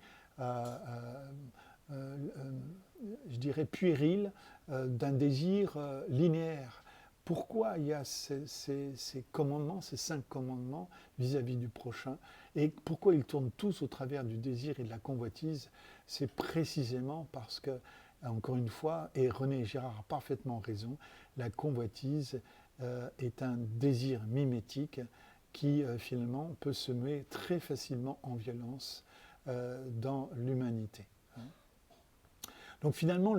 je dirais puéril, d'un désir linéaire. Pourquoi il y a ces commandements, ces 5 commandements vis-à-vis du prochain, et pourquoi ils tournent tous au travers du désir et de la convoitise? C'est précisément parce que, encore une fois, et René Girard a parfaitement raison, la convoitise est un désir mimétique qui finalement peut se muer très facilement en violence dans l'humanité. Donc finalement,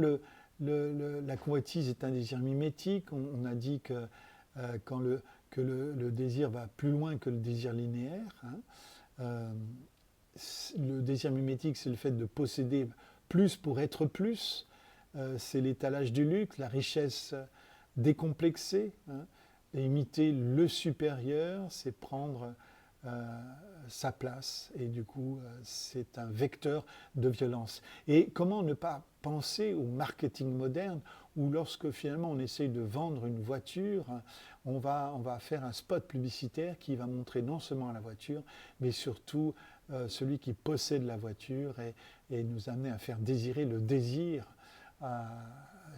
la convoitise est un désir mimétique. On a dit que le désir va plus loin que le désir linéaire. Le désir mimétique, c'est le fait de posséder plus pour être plus. C'est l'étalage du luxe, la richesse décomplexée. Et imiter le supérieur, c'est prendre sa place. Et du coup, c'est un vecteur de violence. Et comment ne pas penser au marketing moderne où lorsque finalement on essaye de vendre une voiture, on va faire un spot publicitaire qui va montrer non seulement la voiture, mais surtout celui qui possède la voiture et nous amener à faire désirer le désir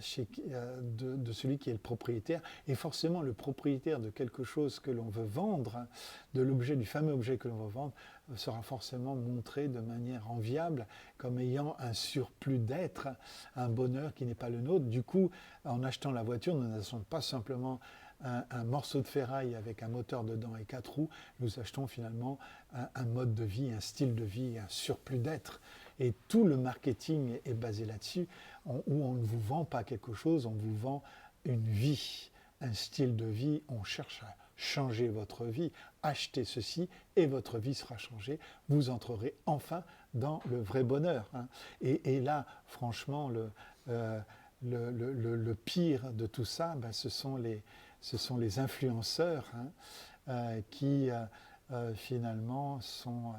de celui qui est le propriétaire. Et forcément, le propriétaire de quelque chose que l'on veut vendre, du fameux objet que l'on veut vendre, sera forcément montré de manière enviable comme ayant un surplus d'être, un bonheur qui n'est pas le nôtre. Du coup, en achetant la voiture, nous n'achetons pas simplement un morceau de ferraille avec un moteur dedans et 4 roues, nous achetons finalement un mode de vie, un style de vie, un surplus d'être. Et tout le marketing est basé là-dessus, où on ne vous vend pas quelque chose, on vous vend une vie, un style de vie. On cherche à changer votre vie, achetez ceci et votre vie sera changée. Vous entrerez enfin dans le vrai bonheur. Et là, franchement, le pire de tout ça, ce sont les influenceurs qui finalement sont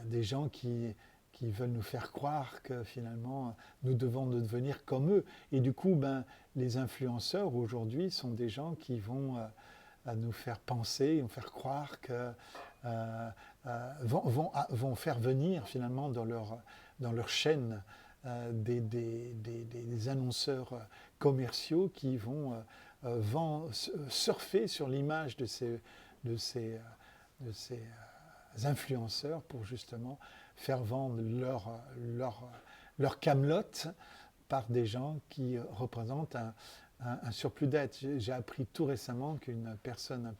des gens qui veulent nous faire croire que finalement nous devons devenir comme eux. Et du coup, les influenceurs aujourd'hui sont des gens qui vont nous faire penser, nous faire croire que vont faire venir finalement dans leur chaîne des annonceurs commerciaux qui vont surfer sur l'image de ces influenceurs pour justement faire vendre leur camelote par des gens qui représentent un surplus d'aide. J'ai appris tout récemment qu'une personne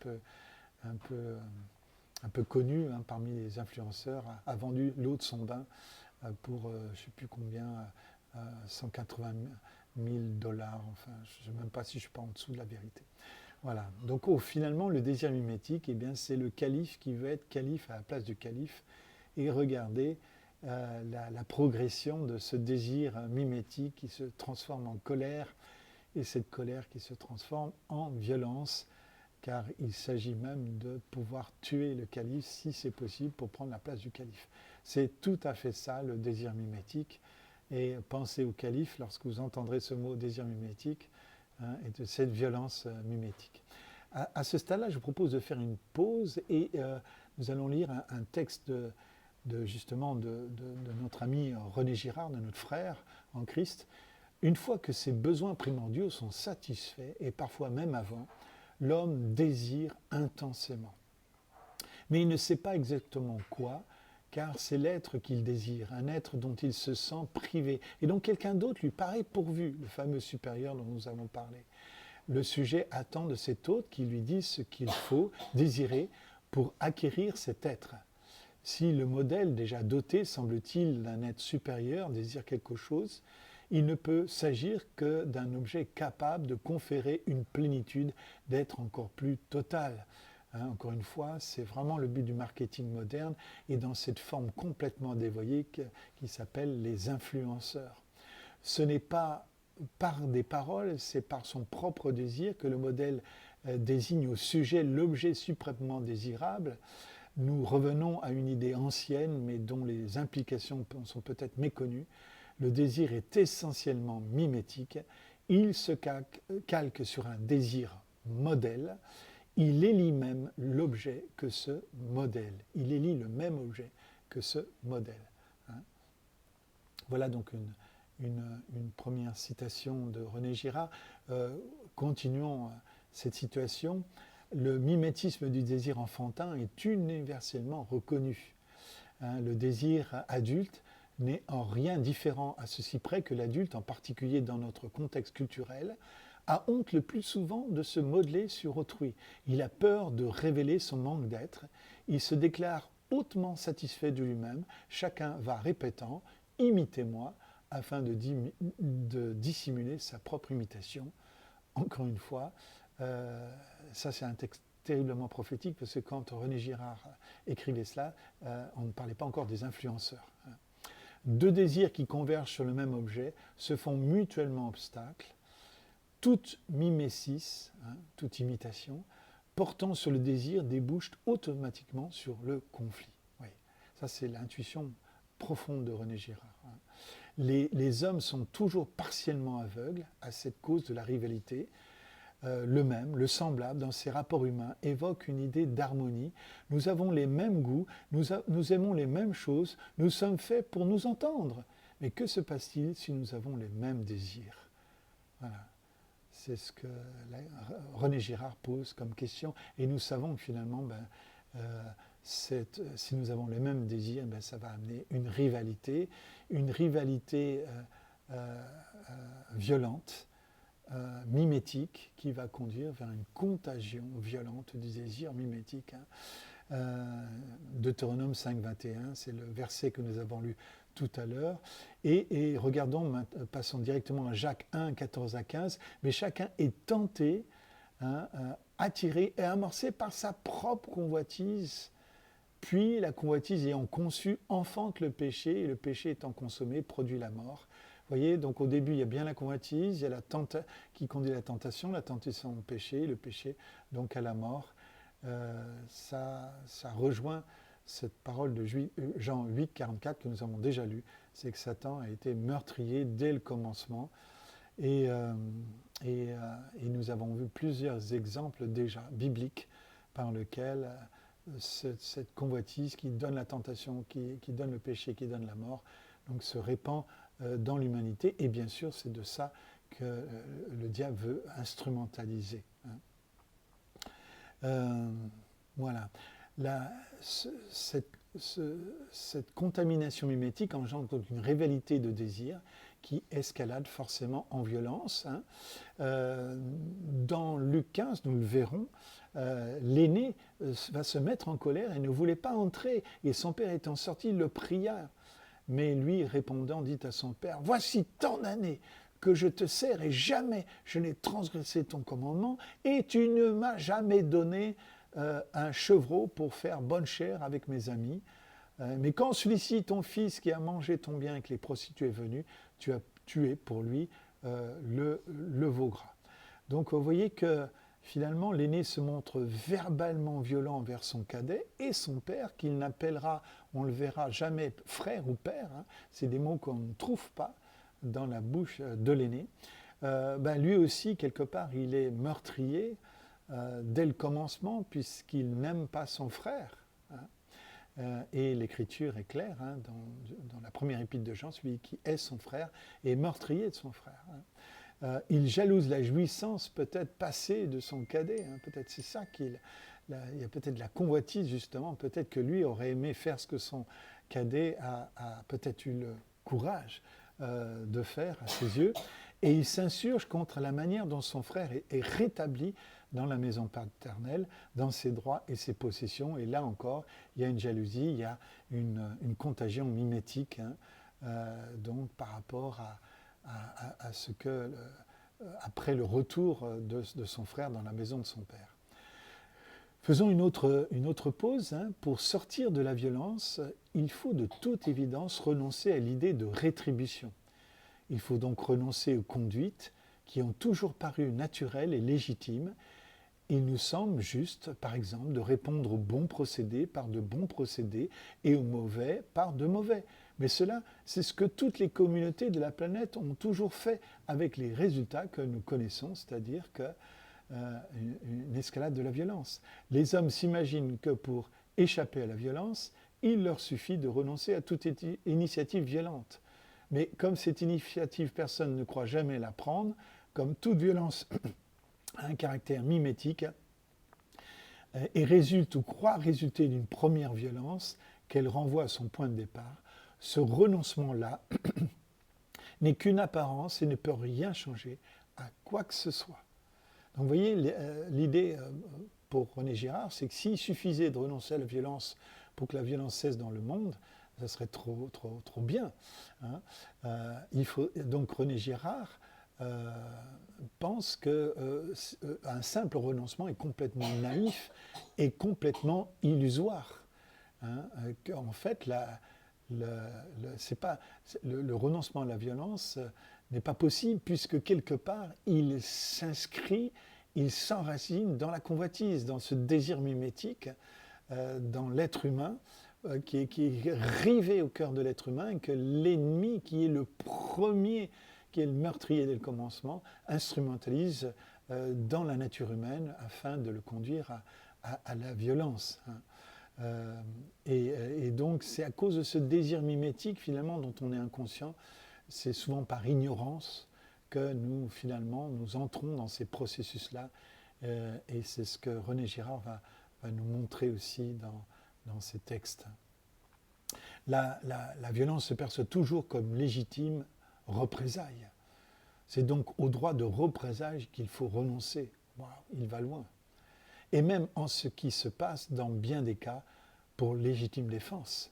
un peu connue parmi les influenceurs a vendu l'eau de son bain pour je ne sais plus combien, 180 000 dollars. Enfin, je ne sais même pas si je ne suis pas en dessous de la vérité. Voilà. Donc finalement, le désir mimétique, eh bien, c'est le calife qui veut être calife à la place du calife. Et regardez la progression de ce désir mimétique qui se transforme en colère, et cette colère qui se transforme en violence, car il s'agit même de pouvoir tuer le calife si c'est possible pour prendre la place du calife. C'est tout à fait ça le désir mimétique. Et pensez au calife lorsque vous entendrez ce mot désir mimétique et de cette violence mimétique. À ce stade-là, je vous propose de faire une pause et nous allons lire un texte justement de notre ami René Girard, de notre frère en Christ. Une fois que ses besoins primordiaux sont satisfaits, et parfois même avant, l'homme désire intensément. Mais il ne sait pas exactement quoi, car c'est l'être qu'il désire, un être dont il se sent privé, et dont quelqu'un d'autre lui paraît pourvu, le fameux supérieur dont nous avons parlé. Le sujet attend de cet autre qui lui dise ce qu'il faut désirer pour acquérir cet être. Si le modèle déjà doté, semble-t-il, d'un être supérieur désire quelque chose, il ne peut s'agir que d'un objet capable de conférer une plénitude, d'être encore plus total. Encore une fois, c'est vraiment le but du marketing moderne et dans cette forme complètement dévoyée qui s'appelle les influenceurs. Ce n'est pas par des paroles, c'est par son propre désir que le modèle désigne au sujet l'objet suprêmement désirable. Nous revenons à une idée ancienne, mais dont les implications sont peut-être méconnues. Le désir est essentiellement mimétique. Il se calque sur un désir modèle. Il élit même l'objet que ce modèle. Il élit le même objet que ce modèle. Voilà donc une première citation de René Girard. Continuons cette situation. Le mimétisme du désir enfantin est universellement reconnu. Le désir adulte n'est en rien différent à ceci près que l'adulte, en particulier dans notre contexte culturel, a honte le plus souvent de se modeler sur autrui. Il a peur de révéler son manque d'être. Il se déclare hautement satisfait de lui-même. Chacun va répétant « imitez-moi » afin de dissimuler sa propre imitation. Encore une fois, ça c'est un texte terriblement prophétique parce que quand René Girard écrivait cela, on ne parlait pas encore des influenceurs. Deux désirs qui convergent sur le même objet se font mutuellement obstacle. Toute mimésis, toute imitation, portant sur le désir débouche automatiquement sur le conflit. Oui, ça c'est l'intuition profonde de René Girard. Les hommes sont toujours partiellement aveugles à cette cause de la rivalité. Le même, le semblable dans ces rapports humains évoque une idée d'harmonie. Nous avons les mêmes goûts, nous aimons les mêmes choses, nous sommes faits pour nous entendre. Mais que se passe-t-il si nous avons les mêmes désirs? Voilà. C'est ce que René Girard pose comme question. Et nous savons que finalement, si nous avons les mêmes désirs, ça va amener une rivalité violente, mimétique, qui va conduire vers une contagion violente du désir mimétique. Deutéronome 5.21, c'est le verset que nous avons lu tout à l'heure. Et regardons, passons directement à Jacques 1, 14 à 15. Mais chacun est tenté, attiré et amorcé par sa propre convoitise. Puis la convoitise ayant conçu enfante le péché, et le péché étant consommé produit la mort. Vous voyez, donc au début, il y a bien la convoitise, il y a qui conduit à la tentation au péché, le péché donc à la mort. Ça rejoint cette parole de Jean 8, 44 que nous avons déjà lue, c'est que Satan a été meurtrier dès le commencement. Et nous avons vu plusieurs exemples déjà bibliques par lesquels cette convoitise qui donne la tentation, qui donne le péché, qui donne la mort, donc se répand dans l'humanité. Et bien sûr, c'est de ça que le diable veut instrumentaliser. Voilà. Cette contamination mimétique engendre donc une rivalité de désir qui escalade forcément en violence. Dans Luc 15, nous le verrons, l'aîné va se mettre en colère et ne voulait pas entrer. Et son père étant sorti, le pria. Mais lui, répondant, dit à son père, « Voici tant d'années que je te sers et jamais je n'ai transgressé ton commandement et tu ne m'as jamais donné un chevreau pour faire bonne chère avec mes amis. Mais quand celui-ci, ton fils, qui a mangé ton bien avec les prostituées est venu, tu as tué pour lui le veau gras. » Donc vous voyez que finalement l'aîné se montre verbalement violent envers son cadet et son père, qu'il n'appellera, on le verra, jamais frère ou père. C'est des mots qu'on ne trouve pas dans la bouche de l'aîné. Lui aussi, quelque part, il est meurtrier dès le commencement puisqu'il n'aime pas son frère. Et l'Écriture est claire, dans la première épître de Jean, celui qui est son frère est meurtrier de son frère. Il jalouse la jouissance peut-être passée de son cadet, peut-être c'est ça il y a peut-être la convoitise justement, peut-être que lui aurait aimé faire ce que son cadet a peut-être eu le courage de faire à ses yeux, et il s'insurge contre la manière dont son frère est rétabli dans la maison paternelle, dans ses droits et ses possessions. Et là encore, il y a une jalousie, il y a une contagion mimétique, donc par rapport à ce que, après le retour de son frère dans la maison de son père. Faisons une autre pause. Pour sortir de la violence, il faut de toute évidence renoncer à l'idée de rétribution. Il faut donc renoncer aux conduites qui ont toujours paru naturelles et légitimes. Il nous semble juste, par exemple, de répondre aux bons procédés par de bons procédés et aux mauvais par de mauvais. Mais cela, c'est ce que toutes les communautés de la planète ont toujours fait avec les résultats que nous connaissons, c'est-à-dire une escalade de la violence. Les hommes s'imaginent que pour échapper à la violence, il leur suffit de renoncer à toute initiative violente. Mais comme cette initiative, personne ne croit jamais la prendre, comme toute violence a un caractère mimétique et résulte ou croit résulter d'une première violence qu'elle renvoie à son point de départ, ce renoncement-là n'est qu'une apparence et ne peut rien changer à quoi que ce soit. Donc vous voyez, l'idée pour René Girard, c'est que s'il suffisait de renoncer à la violence pour que la violence cesse dans le monde, ça serait trop bien. Il faut, donc René Girard pense qu'un simple renoncement est complètement naïf et complètement illusoire. En fait, le renoncement à la violence n'est pas possible puisque quelque part, il s'inscrit, il s'enracine dans la convoitise, dans ce désir mimétique, dans l'être humain, qui est rivé au cœur de l'être humain, et que l'ennemi, qui est le premier, qui est le meurtrier dès le commencement, instrumentalise dans la nature humaine afin de le conduire à la violence. Et donc c'est à cause de ce désir mimétique finalement dont on est inconscient, c'est souvent par ignorance que nous finalement nous entrons dans ces processus-là, et c'est ce que René Girard va nous montrer aussi dans ces textes. La violence se perçoit toujours comme légitime représailles. C'est donc au droit de représailles qu'il faut renoncer. Wow, il va loin. Et même en ce qui se passe dans bien des cas pour légitime défense.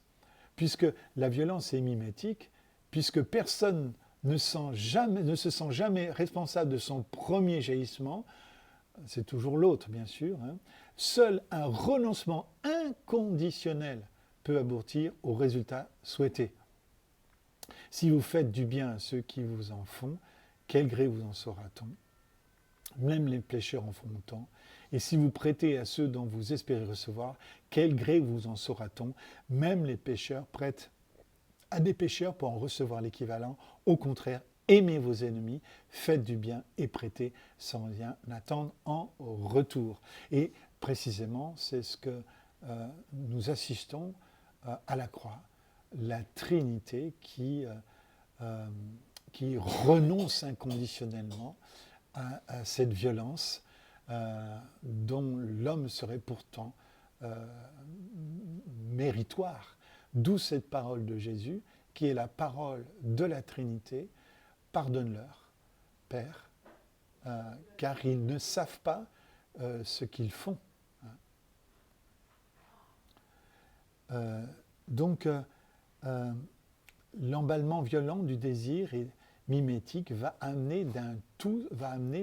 Puisque la violence est mimétique, puisque personne ne se sent jamais responsable de son premier jaillissement, c'est toujours l'autre bien sûr, seul un renoncement inconditionnel peut aboutir au résultat souhaité. Si vous faites du bien à ceux qui vous en font, quel gré vous en saura-t-on? Même les pécheurs en font autant. Et si vous prêtez à ceux dont vous espérez recevoir, quel gré vous en saura-t-on? Même les pécheurs prêtent à des pécheurs pour en recevoir l'équivalent. Au contraire, aimez vos ennemis, faites du bien et prêtez sans rien attendre en retour. Et précisément, c'est ce que nous assistons à la croix, la Trinité qui renonce inconditionnellement à cette violence dont l'homme serait pourtant méritoire. D'où cette parole de Jésus, qui est la parole de la Trinité. Pardonne-leur, Père, car ils ne savent pas ce qu'ils font. Donc, l'emballement violent du désir et mimétique va amener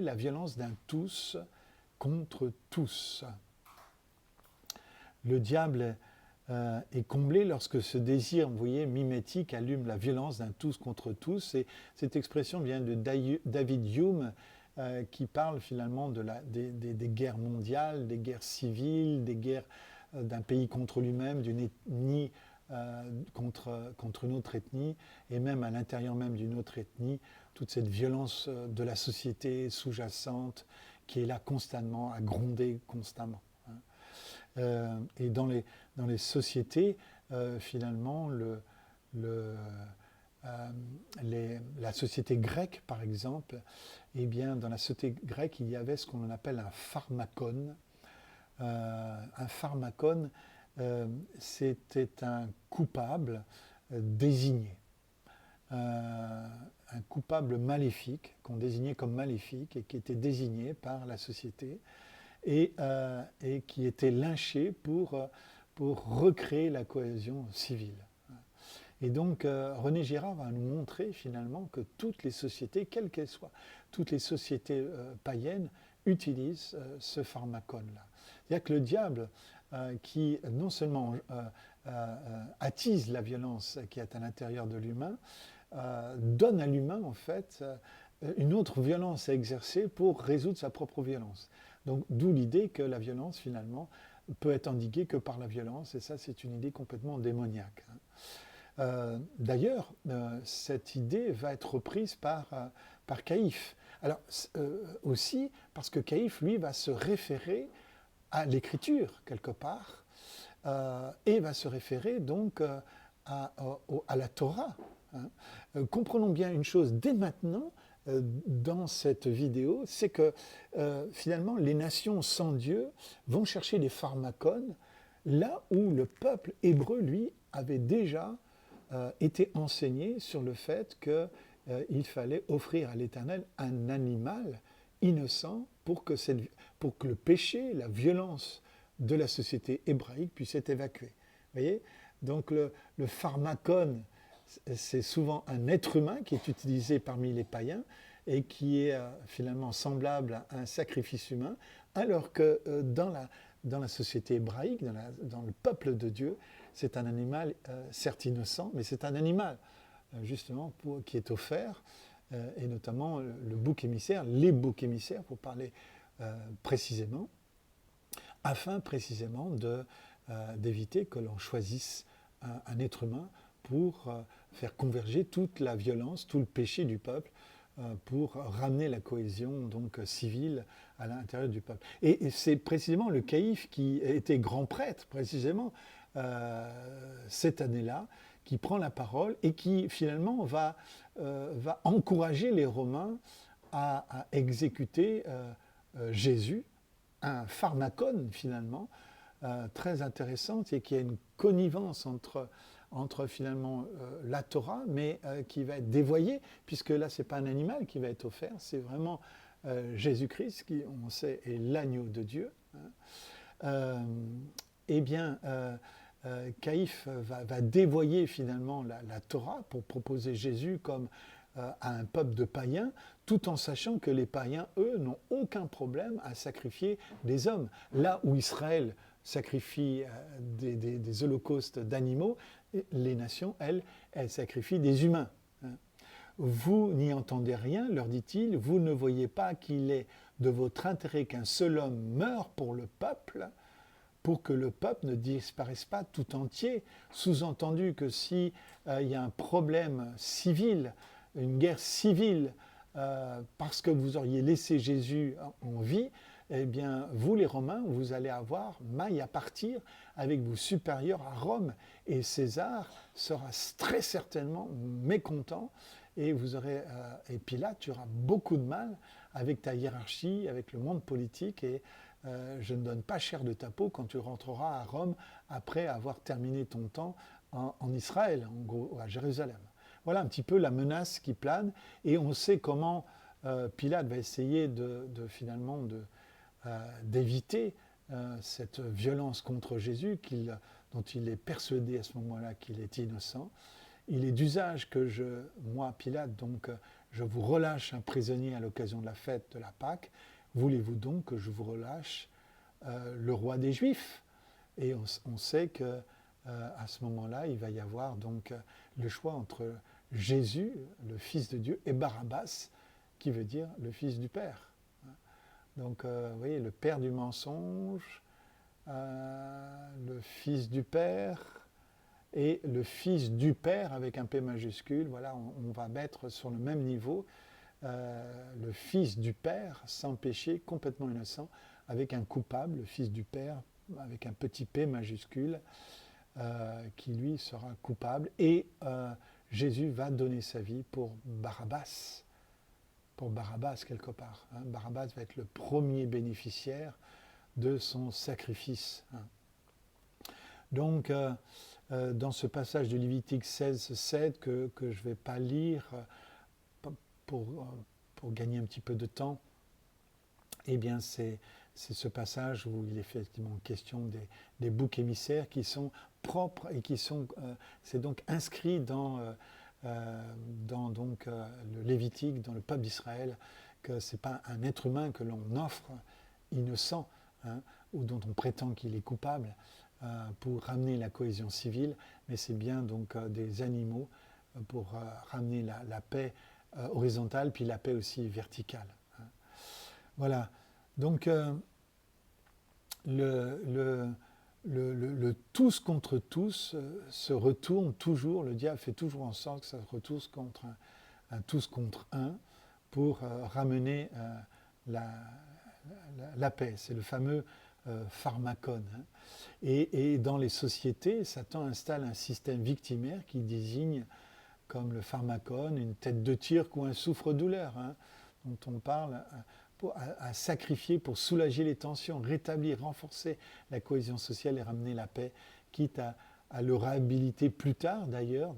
la violence d'un tous contre tous. Le diable est comblé lorsque ce désir, vous voyez, mimétique allume la violence d'un tous contre tous. Et cette expression vient de David Hume, qui parle finalement des guerres mondiales, des guerres civiles, des guerres d'un pays contre lui-même, d'une ethnie contre une autre ethnie, et même à l'intérieur même d'une autre ethnie, toute cette violence de la société sous-jacente qui est là constamment, à gronder constamment. Et dans les sociétés, finalement, la société grecque, par exemple, eh bien, dans la société grecque, il y avait ce qu'on appelle un pharmakon. Un pharmakon, c'était un coupable désigné. Un coupable maléfique, qu'on désignait comme maléfique et qui était désigné par la société et qui était lynché pour recréer la cohésion civile. Et donc, René Girard va nous montrer finalement que toutes les sociétés, quelles qu'elles soient, toutes les sociétés païennes utilisent ce pharmakon-là. C'est-à-dire que le diable, qui non seulement attise la violence qui est à l'intérieur de l'humain, donne à l'humain, en fait, une autre violence à exercer pour résoudre sa propre violence. Donc, d'où l'idée que la violence, finalement, peut être endiguée que par la violence, et ça, c'est une idée complètement démoniaque. D'ailleurs, cette idée va être reprise par Caïphe. Alors, aussi, parce que Caïphe, lui, va se référer à l'écriture, quelque part, et va se référer donc à la Torah. Comprenons bien une chose dès maintenant dans cette vidéo, c'est que finalement les nations sans Dieu vont chercher des pharmacones là où le peuple hébreu, lui, avait déjà été enseigné sur le fait qu'il fallait offrir à l'Éternel un animal innocent pour que le péché, la violence de la société hébraïque puisse être évacuée. Vous voyez ? Donc le pharmakon, c'est souvent un être humain qui est utilisé parmi les païens et qui est finalement semblable à un sacrifice humain, alors que dans la société hébraïque, dans le peuple de Dieu, c'est un animal certes innocent, mais c'est un animal justement qui est offert, et notamment le bouc émissaire, les boucs émissaires pour parler précisément, afin précisément d'éviter que l'on choisisse un être humain pour faire converger toute la violence, tout le péché du peuple, pour ramener la cohésion donc civile à l'intérieur du peuple. Et c'est précisément le caïphe qui était grand prêtre, précisément, cette année-là, qui prend la parole et qui finalement va encourager les Romains à exécuter Jésus, un pharmakon finalement, très intéressante et qui a une connivence entre finalement la Torah, mais qui va être dévoyée, puisque là, ce n'est pas un animal qui va être offert, c'est vraiment Jésus-Christ, qui, on sait, est l'agneau de Dieu. Eh bien, Caïphe va dévoyer finalement la Torah pour proposer Jésus comme à un peuple de païens, tout en sachant que les païens, eux, n'ont aucun problème à sacrifier des hommes. Là où Israël sacrifie des holocaustes d'animaux, les nations, elles sacrifient des humains. Vous n'y entendez rien, leur dit-il, vous ne voyez pas qu'il est de votre intérêt qu'un seul homme meure pour le peuple, pour que le peuple ne disparaisse pas tout entier. Sous-entendu que si il y a un problème civil, une guerre civile, parce que vous auriez laissé Jésus en vie, eh bien, vous les Romains, vous allez avoir maille à partir avec vos supérieurs à Rome. Et César sera très certainement mécontent. Et vous aurez, et Pilate, tu auras beaucoup de mal avec ta hiérarchie, avec le monde politique. Et je ne donne pas cher de ta peau quand tu rentreras à Rome après avoir terminé ton temps en Israël, en gros, à Jérusalem. Voilà un petit peu la menace qui plane. Et on sait comment Pilate va essayer finalement d'éviter cette violence contre Jésus dont il est persuadé à ce moment-là qu'il est innocent. Il est d'usage que moi, Pilate, donc, je vous relâche un prisonnier à l'occasion de la fête de la Pâque. Voulez-vous donc que je vous relâche le roi des Juifs? Et on sait que à ce moment-là, il va y avoir donc le choix entre Jésus, le Fils de Dieu, et Barabbas, qui veut dire le Fils du Père. Donc, vous voyez, le Père du mensonge, le Fils du Père et le Fils du Père avec un P majuscule. Voilà, on va mettre sur le même niveau le Fils du Père sans péché, complètement innocent, avec un coupable, le Fils du Père avec un petit P majuscule, qui lui sera coupable. Et Jésus va donner sa vie pour Barabbas quelque part. Hein. Barabbas va être le premier bénéficiaire de son sacrifice. Hein. Donc, dans ce passage de Lévitique 16:7 que je ne vais pas lire pour gagner un petit peu de temps, eh bien c'est ce passage où il est effectivement question des boucs émissaires qui sont propres et qui sont, c'est donc inscrit dans donc, le Lévitique, dans le peuple d'Israël, que ce n'est pas un être humain que l'on offre innocent, hein, ou dont on prétend qu'il est coupable pour ramener la cohésion civile, mais c'est bien donc des animaux pour ramener la paix horizontale, puis la paix aussi verticale. Hein. Voilà. Donc le tous contre tous se retourne toujours, le diable fait toujours en sorte que ça se retourne contre un tous contre un pour ramener la paix. C'est le fameux pharmacone. Hein. Et dans les sociétés, Satan installe un système victimaire qui désigne comme le pharmacone une tête de Turc ou un souffre-douleur, hein, dont on parle à sacrifier pour soulager les tensions, rétablir, renforcer la cohésion sociale et ramener la paix, quitte à le réhabiliter plus tard d'ailleurs,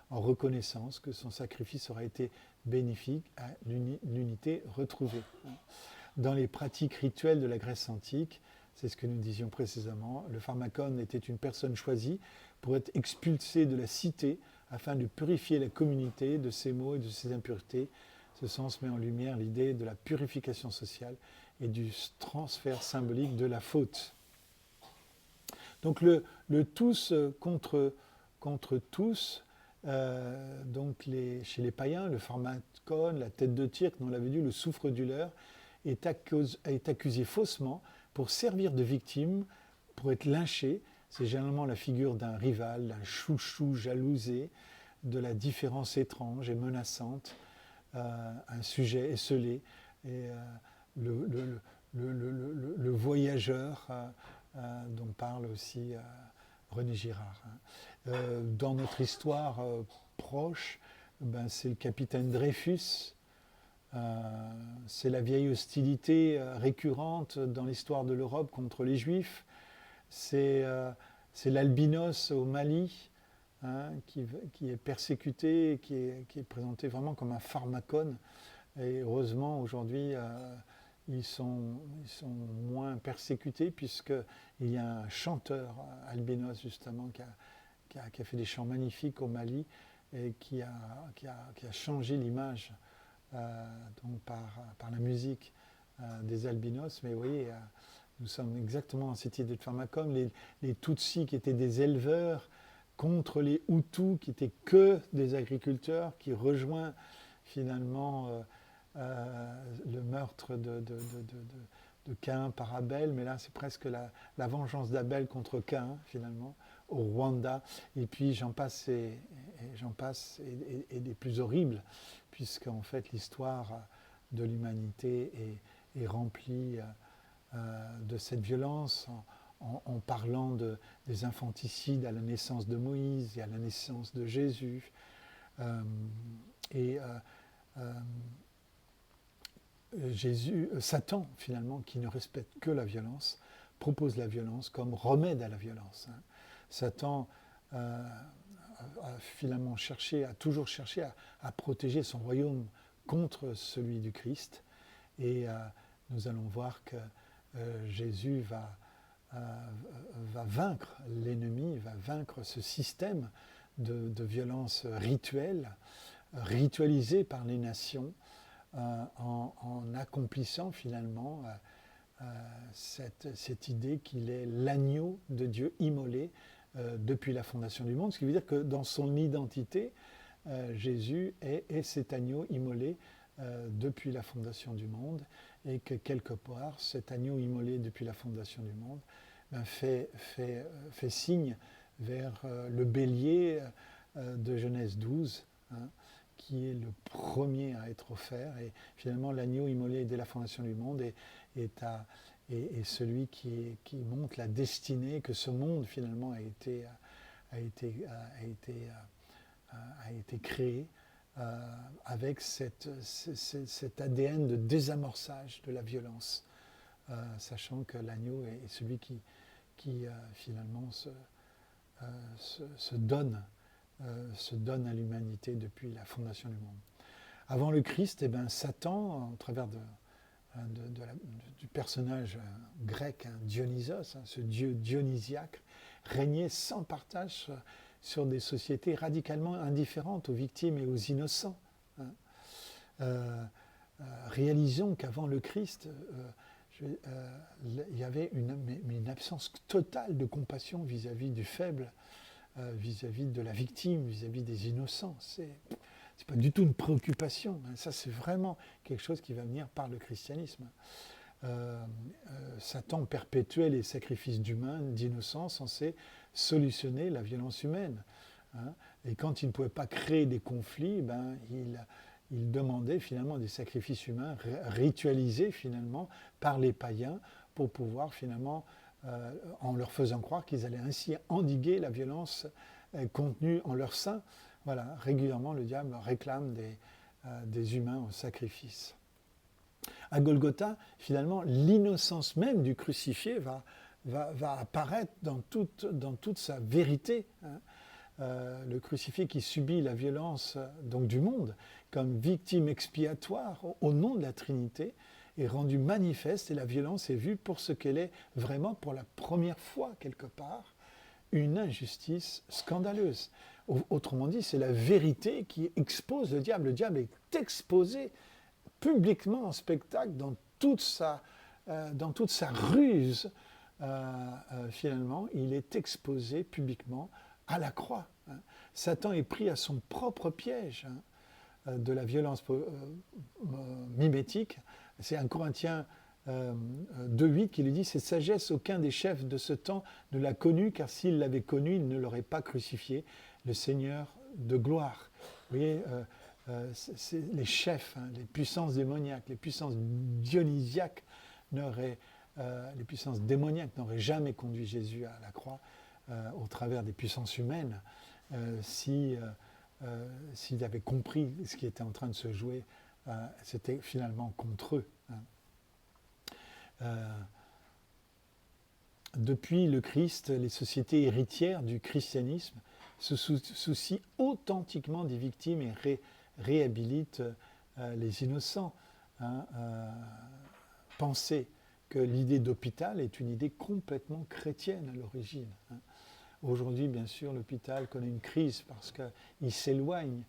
en reconnaissance que son sacrifice aura été bénéfique à l'unité retrouvée. Dans les pratiques rituelles de la Grèce antique, c'est ce que nous disions précédemment, le pharmacone était une personne choisie pour être expulsée de la cité afin de purifier la communauté de ses maux et de ses impuretés. Ce sens met en lumière l'idée de la purification sociale et du transfert symbolique de la faute. Donc le tous contre tous, donc chez les païens, le pharmacone, la tête de Turc, on l'avait dit, le souffre-douleur, est accusé faussement pour servir de victime, pour être lynché. C'est généralement la figure d'un rival, d'un chouchou jalousé, de la différence étrange et menaçante, un sujet esselé, et le voyageur dont parle aussi René Girard. Hein. Dans notre histoire proche, c'est le capitaine Dreyfus. C'est la vieille hostilité récurrente dans l'histoire de l'Europe contre les Juifs. C'est l'albinos au Mali, hein, qui est persécuté, qui est présenté vraiment comme un pharmacone. Et heureusement, aujourd'hui, ils sont moins persécutés puisqu'il y a un chanteur albinos, justement, qui a fait des chants magnifiques au Mali et qui a changé l'image donc par la musique des albinos. Mais vous voyez, nous sommes exactement dans cette idée de pharmacone. Les Tutsis qui étaient des éleveurs contre les Hutus qui étaient que des agriculteurs, qui rejoint finalement le meurtre de Caïn par Abel, mais là c'est presque la vengeance d'Abel contre Caïn finalement, au Rwanda, et puis j'en passe et des plus horribles, puisqu'en fait l'histoire de l'humanité est remplie de cette violence en parlant des infanticides à la naissance de Moïse et à la naissance de Jésus. Satan, finalement, qui ne respecte que la violence, propose la violence comme remède à la violence. Satan a finalement toujours cherché à protéger son royaume contre celui du Christ. Et nous allons voir que Jésus va vaincre l'ennemi, va vaincre ce système de violence ritualisée par les nations, en accomplissant finalement cette idée qu'il est l'agneau de Dieu immolé depuis la fondation du monde, ce qui veut dire que dans son identité, Jésus est cet agneau immolé depuis la fondation du monde, et que quelque part, cet agneau immolé depuis la fondation du monde fait signe vers le bélier de Genèse 12, qui est le premier à être offert. Et finalement, l'agneau immolé dès la fondation du monde est celui qui montre la destinée que ce monde finalement a été créé avec cet ADN de désamorçage de la violence, sachant que l'agneau est celui qui finalement se donne à l'humanité depuis la fondation du monde. Avant le Christ, Satan, au travers du personnage grec, Dionysos, ce dieu dionysiaque, régnait sans partage sur des sociétés radicalement indifférentes aux victimes et aux innocents. Réalisons qu'avant le Christ, il y avait une absence totale de compassion vis-à-vis du faible, vis-à-vis de la victime, vis-à-vis des innocents. C'est pas du tout une préoccupation. Ça, c'est vraiment quelque chose qui va venir par le christianisme. Satan perpétuait les sacrifices d'humains, d'innocents, censés solutionner la violence humaine. Et quand il ne pouvait pas créer des conflits, il demandait finalement des sacrifices humains ritualisés finalement par les païens pour pouvoir finalement, en leur faisant croire qu'ils allaient ainsi endiguer la violence contenue en leur sein. Voilà, régulièrement le diable réclame des humains au sacrifice. À Golgotha, finalement, l'innocence même du crucifié va apparaître dans toute sa vérité. Le crucifié qui subit la violence donc, du monde comme victime expiatoire au nom de la Trinité est rendu manifeste, et la violence est vue pour ce qu'elle est vraiment pour la première fois quelque part, une injustice scandaleuse. Autrement dit, c'est la vérité qui expose le diable. Le diable est exposé publiquement en spectacle dans toute sa ruse. Finalement, il est exposé publiquement à la croix. Satan est pris à son propre piège de la violence mimétique. C'est 1 Corinthiens 2,8 qui lui dit « Cette sagesse, aucun des chefs de ce temps ne l'a connue, car s'il l'avait connue, il ne l'aurait pas crucifié, le Seigneur de gloire. » Vous voyez, les chefs, les puissances démoniaques, les puissances dionysiaques les puissances démoniaques n'auraient jamais conduit Jésus à la croix au travers des puissances humaines s'ils avaient compris ce qui était en train de se jouer. C'était finalement contre eux. Depuis le Christ, les sociétés héritières du christianisme se soucient authentiquement des victimes et réhabilitent les innocents. Pensez que l'idée d'hôpital est une idée complètement chrétienne à l'origine. Aujourd'hui, bien sûr, l'hôpital connaît une crise parce qu'il s'éloigne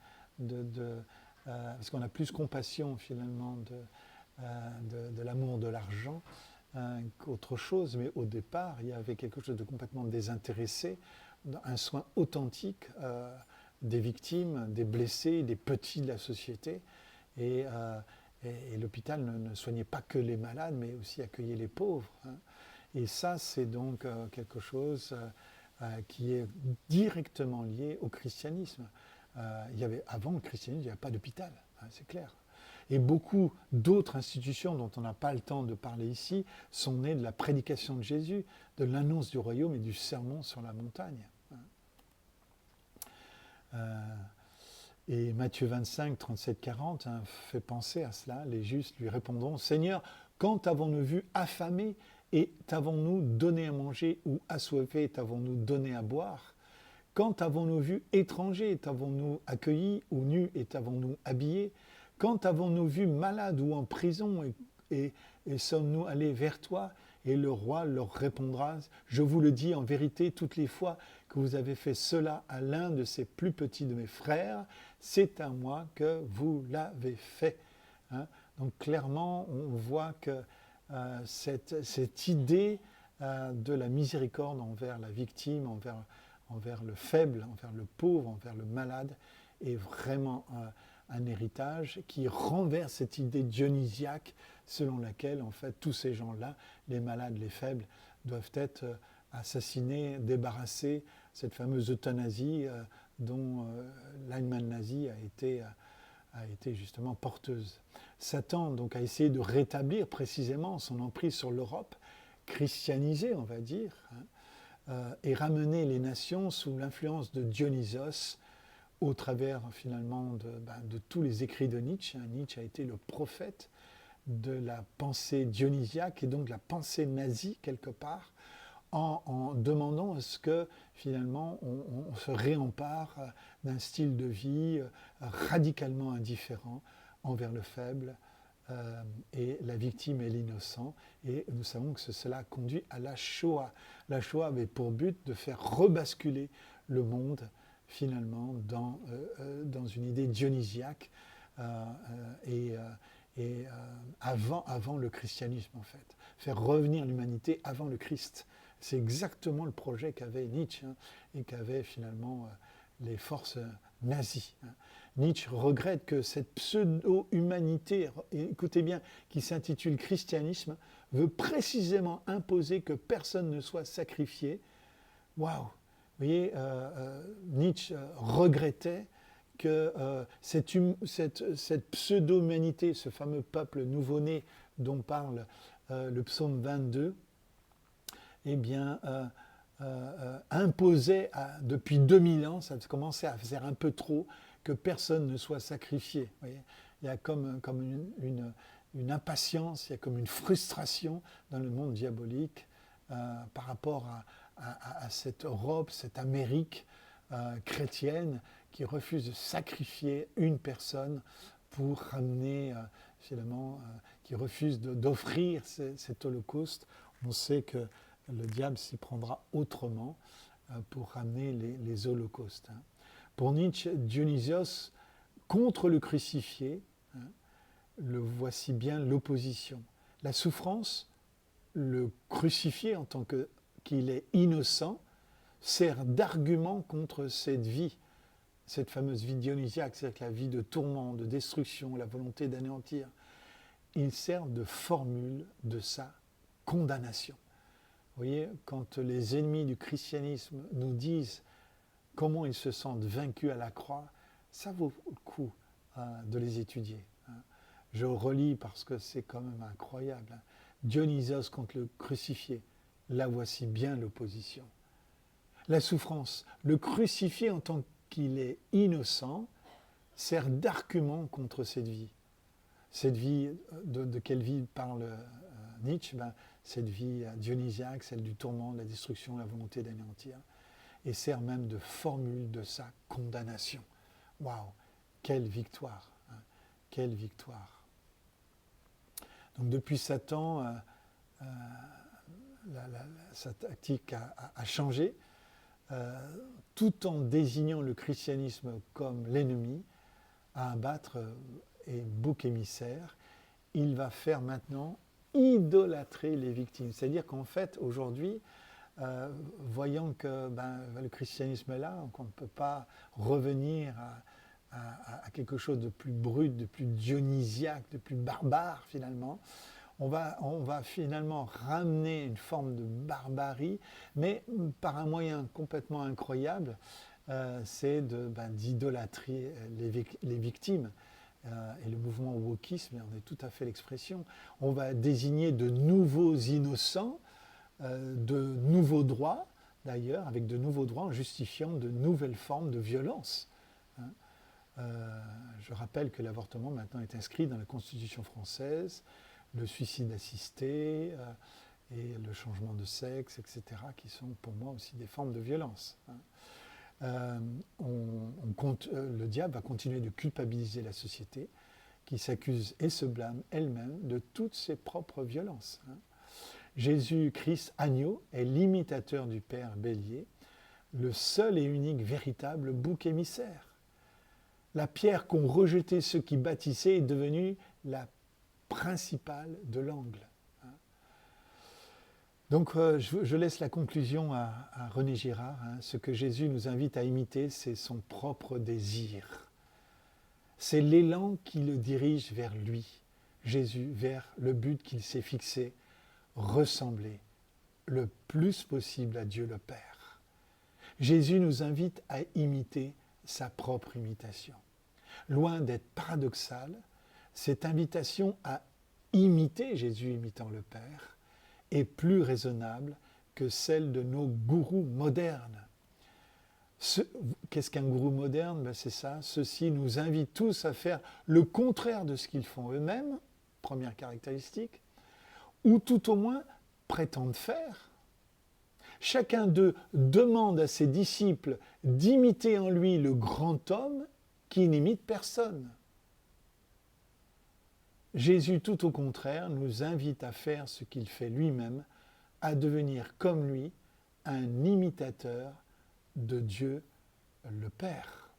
parce qu'on a plus compassion finalement de l'amour de l'argent qu'autre chose, mais au départ, il y avait quelque chose de complètement désintéressé, un soin authentique des victimes, des blessés, des petits de la société. Et l'hôpital ne soignait pas que les malades, mais aussi accueillait les pauvres. Et ça, c'est donc quelque chose qui est directement lié au christianisme. Avant le christianisme, il n'y avait pas d'hôpital, c'est clair. Et beaucoup d'autres institutions dont on n'a pas le temps de parler ici sont nées de la prédication de Jésus, de l'annonce du royaume et du sermon sur la montagne. Et Matthieu 25, 37, 40 fait penser à cela. Les justes lui répondront, « Seigneur, quand t'avons-nous vu affamé et t'avons-nous donné à manger, ou assoiffé et t'avons-nous donné à boire ? Quand t'avons-nous vu étranger et t'avons-nous accueilli, ou nu et t'avons-nous habillé ? Quand avons-nous vu malade ou en prison et sommes-nous allés vers toi ? » Et le roi leur répondra, « Je vous le dis en vérité, toutes les fois que vous avez fait cela à l'un de ces plus petits de mes frères, c'est à moi que vous l'avez fait. » Donc clairement, on voit que cette idée de la miséricorde envers la victime, envers le faible, envers le pauvre, envers le malade, est vraiment un héritage qui renverse cette idée dionysiaque selon laquelle, en fait, tous ces gens-là, les malades, les faibles, doivent être assassinés, débarrassés, cette fameuse euthanasie dont l'Allemagne nazie a été justement porteuse. Satan donc a essayé de rétablir précisément son emprise sur l'Europe, christianisée, on va dire, et ramener les nations sous l'influence de Dionysos, au travers finalement de tous les écrits de Nietzsche. Nietzsche a été le prophète de la pensée dionysiaque et donc la pensée nazie quelque part, en demandant à ce que finalement on se réempare d'un style de vie radicalement indifférent envers le faible et la victime et l'innocent. Et nous savons que cela conduit à la Shoah. La Shoah avait pour but de faire rebasculer le monde finalement dans une idée dionysiaque et avant le christianisme en fait. Faire revenir l'humanité avant le Christ. C'est exactement le projet qu'avait Nietzsche et qu'avaient finalement les forces nazies. Nietzsche regrette que cette pseudo-humanité, écoutez bien, qui s'intitule christianisme, veut précisément imposer que personne ne soit sacrifié. Waouh! Vous voyez, Nietzsche regrettait que cette pseudo-humanité, ce fameux peuple nouveau-né dont parle le psaume 22, eh bien, imposait depuis 2000 ans, ça commençait à faire un peu trop, que personne ne soit sacrifié. Vous voyez, il y a comme une impatience, il y a comme une frustration dans le monde diabolique par rapport à cette Europe, cette Amérique chrétienne qui refuse de sacrifier une personne pour ramener, finalement, qui refuse d'offrir cet holocauste. On sait que le diable s'y prendra autrement pour ramener les holocaustes. Pour Nietzsche, Dionysos, contre le crucifié, le voici bien l'opposition. La souffrance, le crucifié en tant qu'il est innocent, sert d'argument contre cette vie, cette fameuse vie dionysiaque, c'est-à-dire la vie de tourment, de destruction, la volonté d'anéantir. Il sert de formule de sa condamnation. Vous voyez, quand les ennemis du christianisme nous disent comment ils se sentent vaincus à la croix, ça vaut le coup de les étudier. Je relis parce que c'est quand même incroyable. Dionysos contre le crucifié, là voici bien l'opposition. La souffrance, le crucifié en tant qu'il est innocent, sert d'argument contre cette vie. Cette vie, de quelle vie parle Nietzsche ? Cette vie dionysiaque, celle du tourment, de la destruction, la volonté d'anéantir, et sert même de formule de sa condamnation. Waouh, quelle victoire, quelle victoire. Donc depuis Satan, sa tactique a changé, tout en désignant le christianisme comme l'ennemi à abattre et bouc émissaire. Il va faire maintenant idolâtrer les victimes. C'est-à-dire qu'en fait, aujourd'hui, voyant que le christianisme est là, qu'on ne peut pas revenir à quelque chose de plus brut, de plus dionysiaque, de plus barbare finalement, on va finalement ramener une forme de barbarie, mais par un moyen complètement incroyable, c'est d'idolâtrer les victimes. et le mouvement wokisme en est tout à fait l'expression. On va désigner de nouveaux innocents, de nouveaux droits, d'ailleurs, avec de nouveaux droits en justifiant de nouvelles formes de violence. Je rappelle que l'avortement maintenant est inscrit dans la Constitution française, le suicide assisté et le changement de sexe, etc., qui sont pour moi aussi des formes de violence. Le diable va continuer de culpabiliser la société, qui s'accuse et se blâme elle-même de toutes ses propres violences. Jésus-Christ, agneau, est l'imitateur du Père bélier, le seul et unique véritable bouc émissaire. La pierre qu'ont rejetée ceux qui bâtissaient est devenue la principale de l'angle. Donc je laisse la conclusion à René Girard. Ce que Jésus nous invite à imiter, c'est son propre désir. C'est l'élan qui le dirige vers lui, Jésus, vers le but qu'il s'est fixé, ressembler le plus possible à Dieu le Père. Jésus nous invite à imiter sa propre imitation. Loin d'être paradoxale, cette invitation à imiter Jésus imitant le Père est plus raisonnable que celle de nos gourous modernes. Qu'est-ce qu'un gourou moderne ? C'est ça, ceux-ci nous invitent tous à faire le contraire de ce qu'ils font eux-mêmes, première caractéristique, ou tout au moins prétendent faire. Chacun d'eux demande à ses disciples d'imiter en lui le grand homme qui n'imite personne. Jésus, tout au contraire, nous invite à faire ce qu'il fait lui-même, à devenir comme lui un imitateur de Dieu le Père.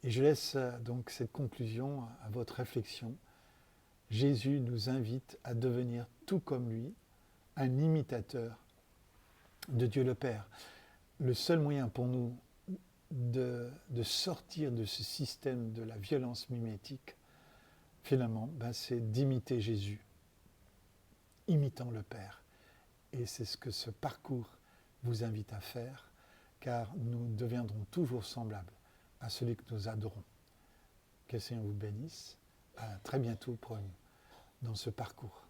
Et je laisse donc cette conclusion à votre réflexion. Jésus nous invite à devenir tout comme lui, un imitateur de Dieu le Père. Le seul moyen pour nous de sortir de ce système de la violence mimétique, finalement, c'est d'imiter Jésus, imitant le Père. Et c'est ce que ce parcours vous invite à faire, car nous deviendrons toujours semblables à celui que nous adorons. Que le Seigneur vous bénisse. À très bientôt dans ce parcours.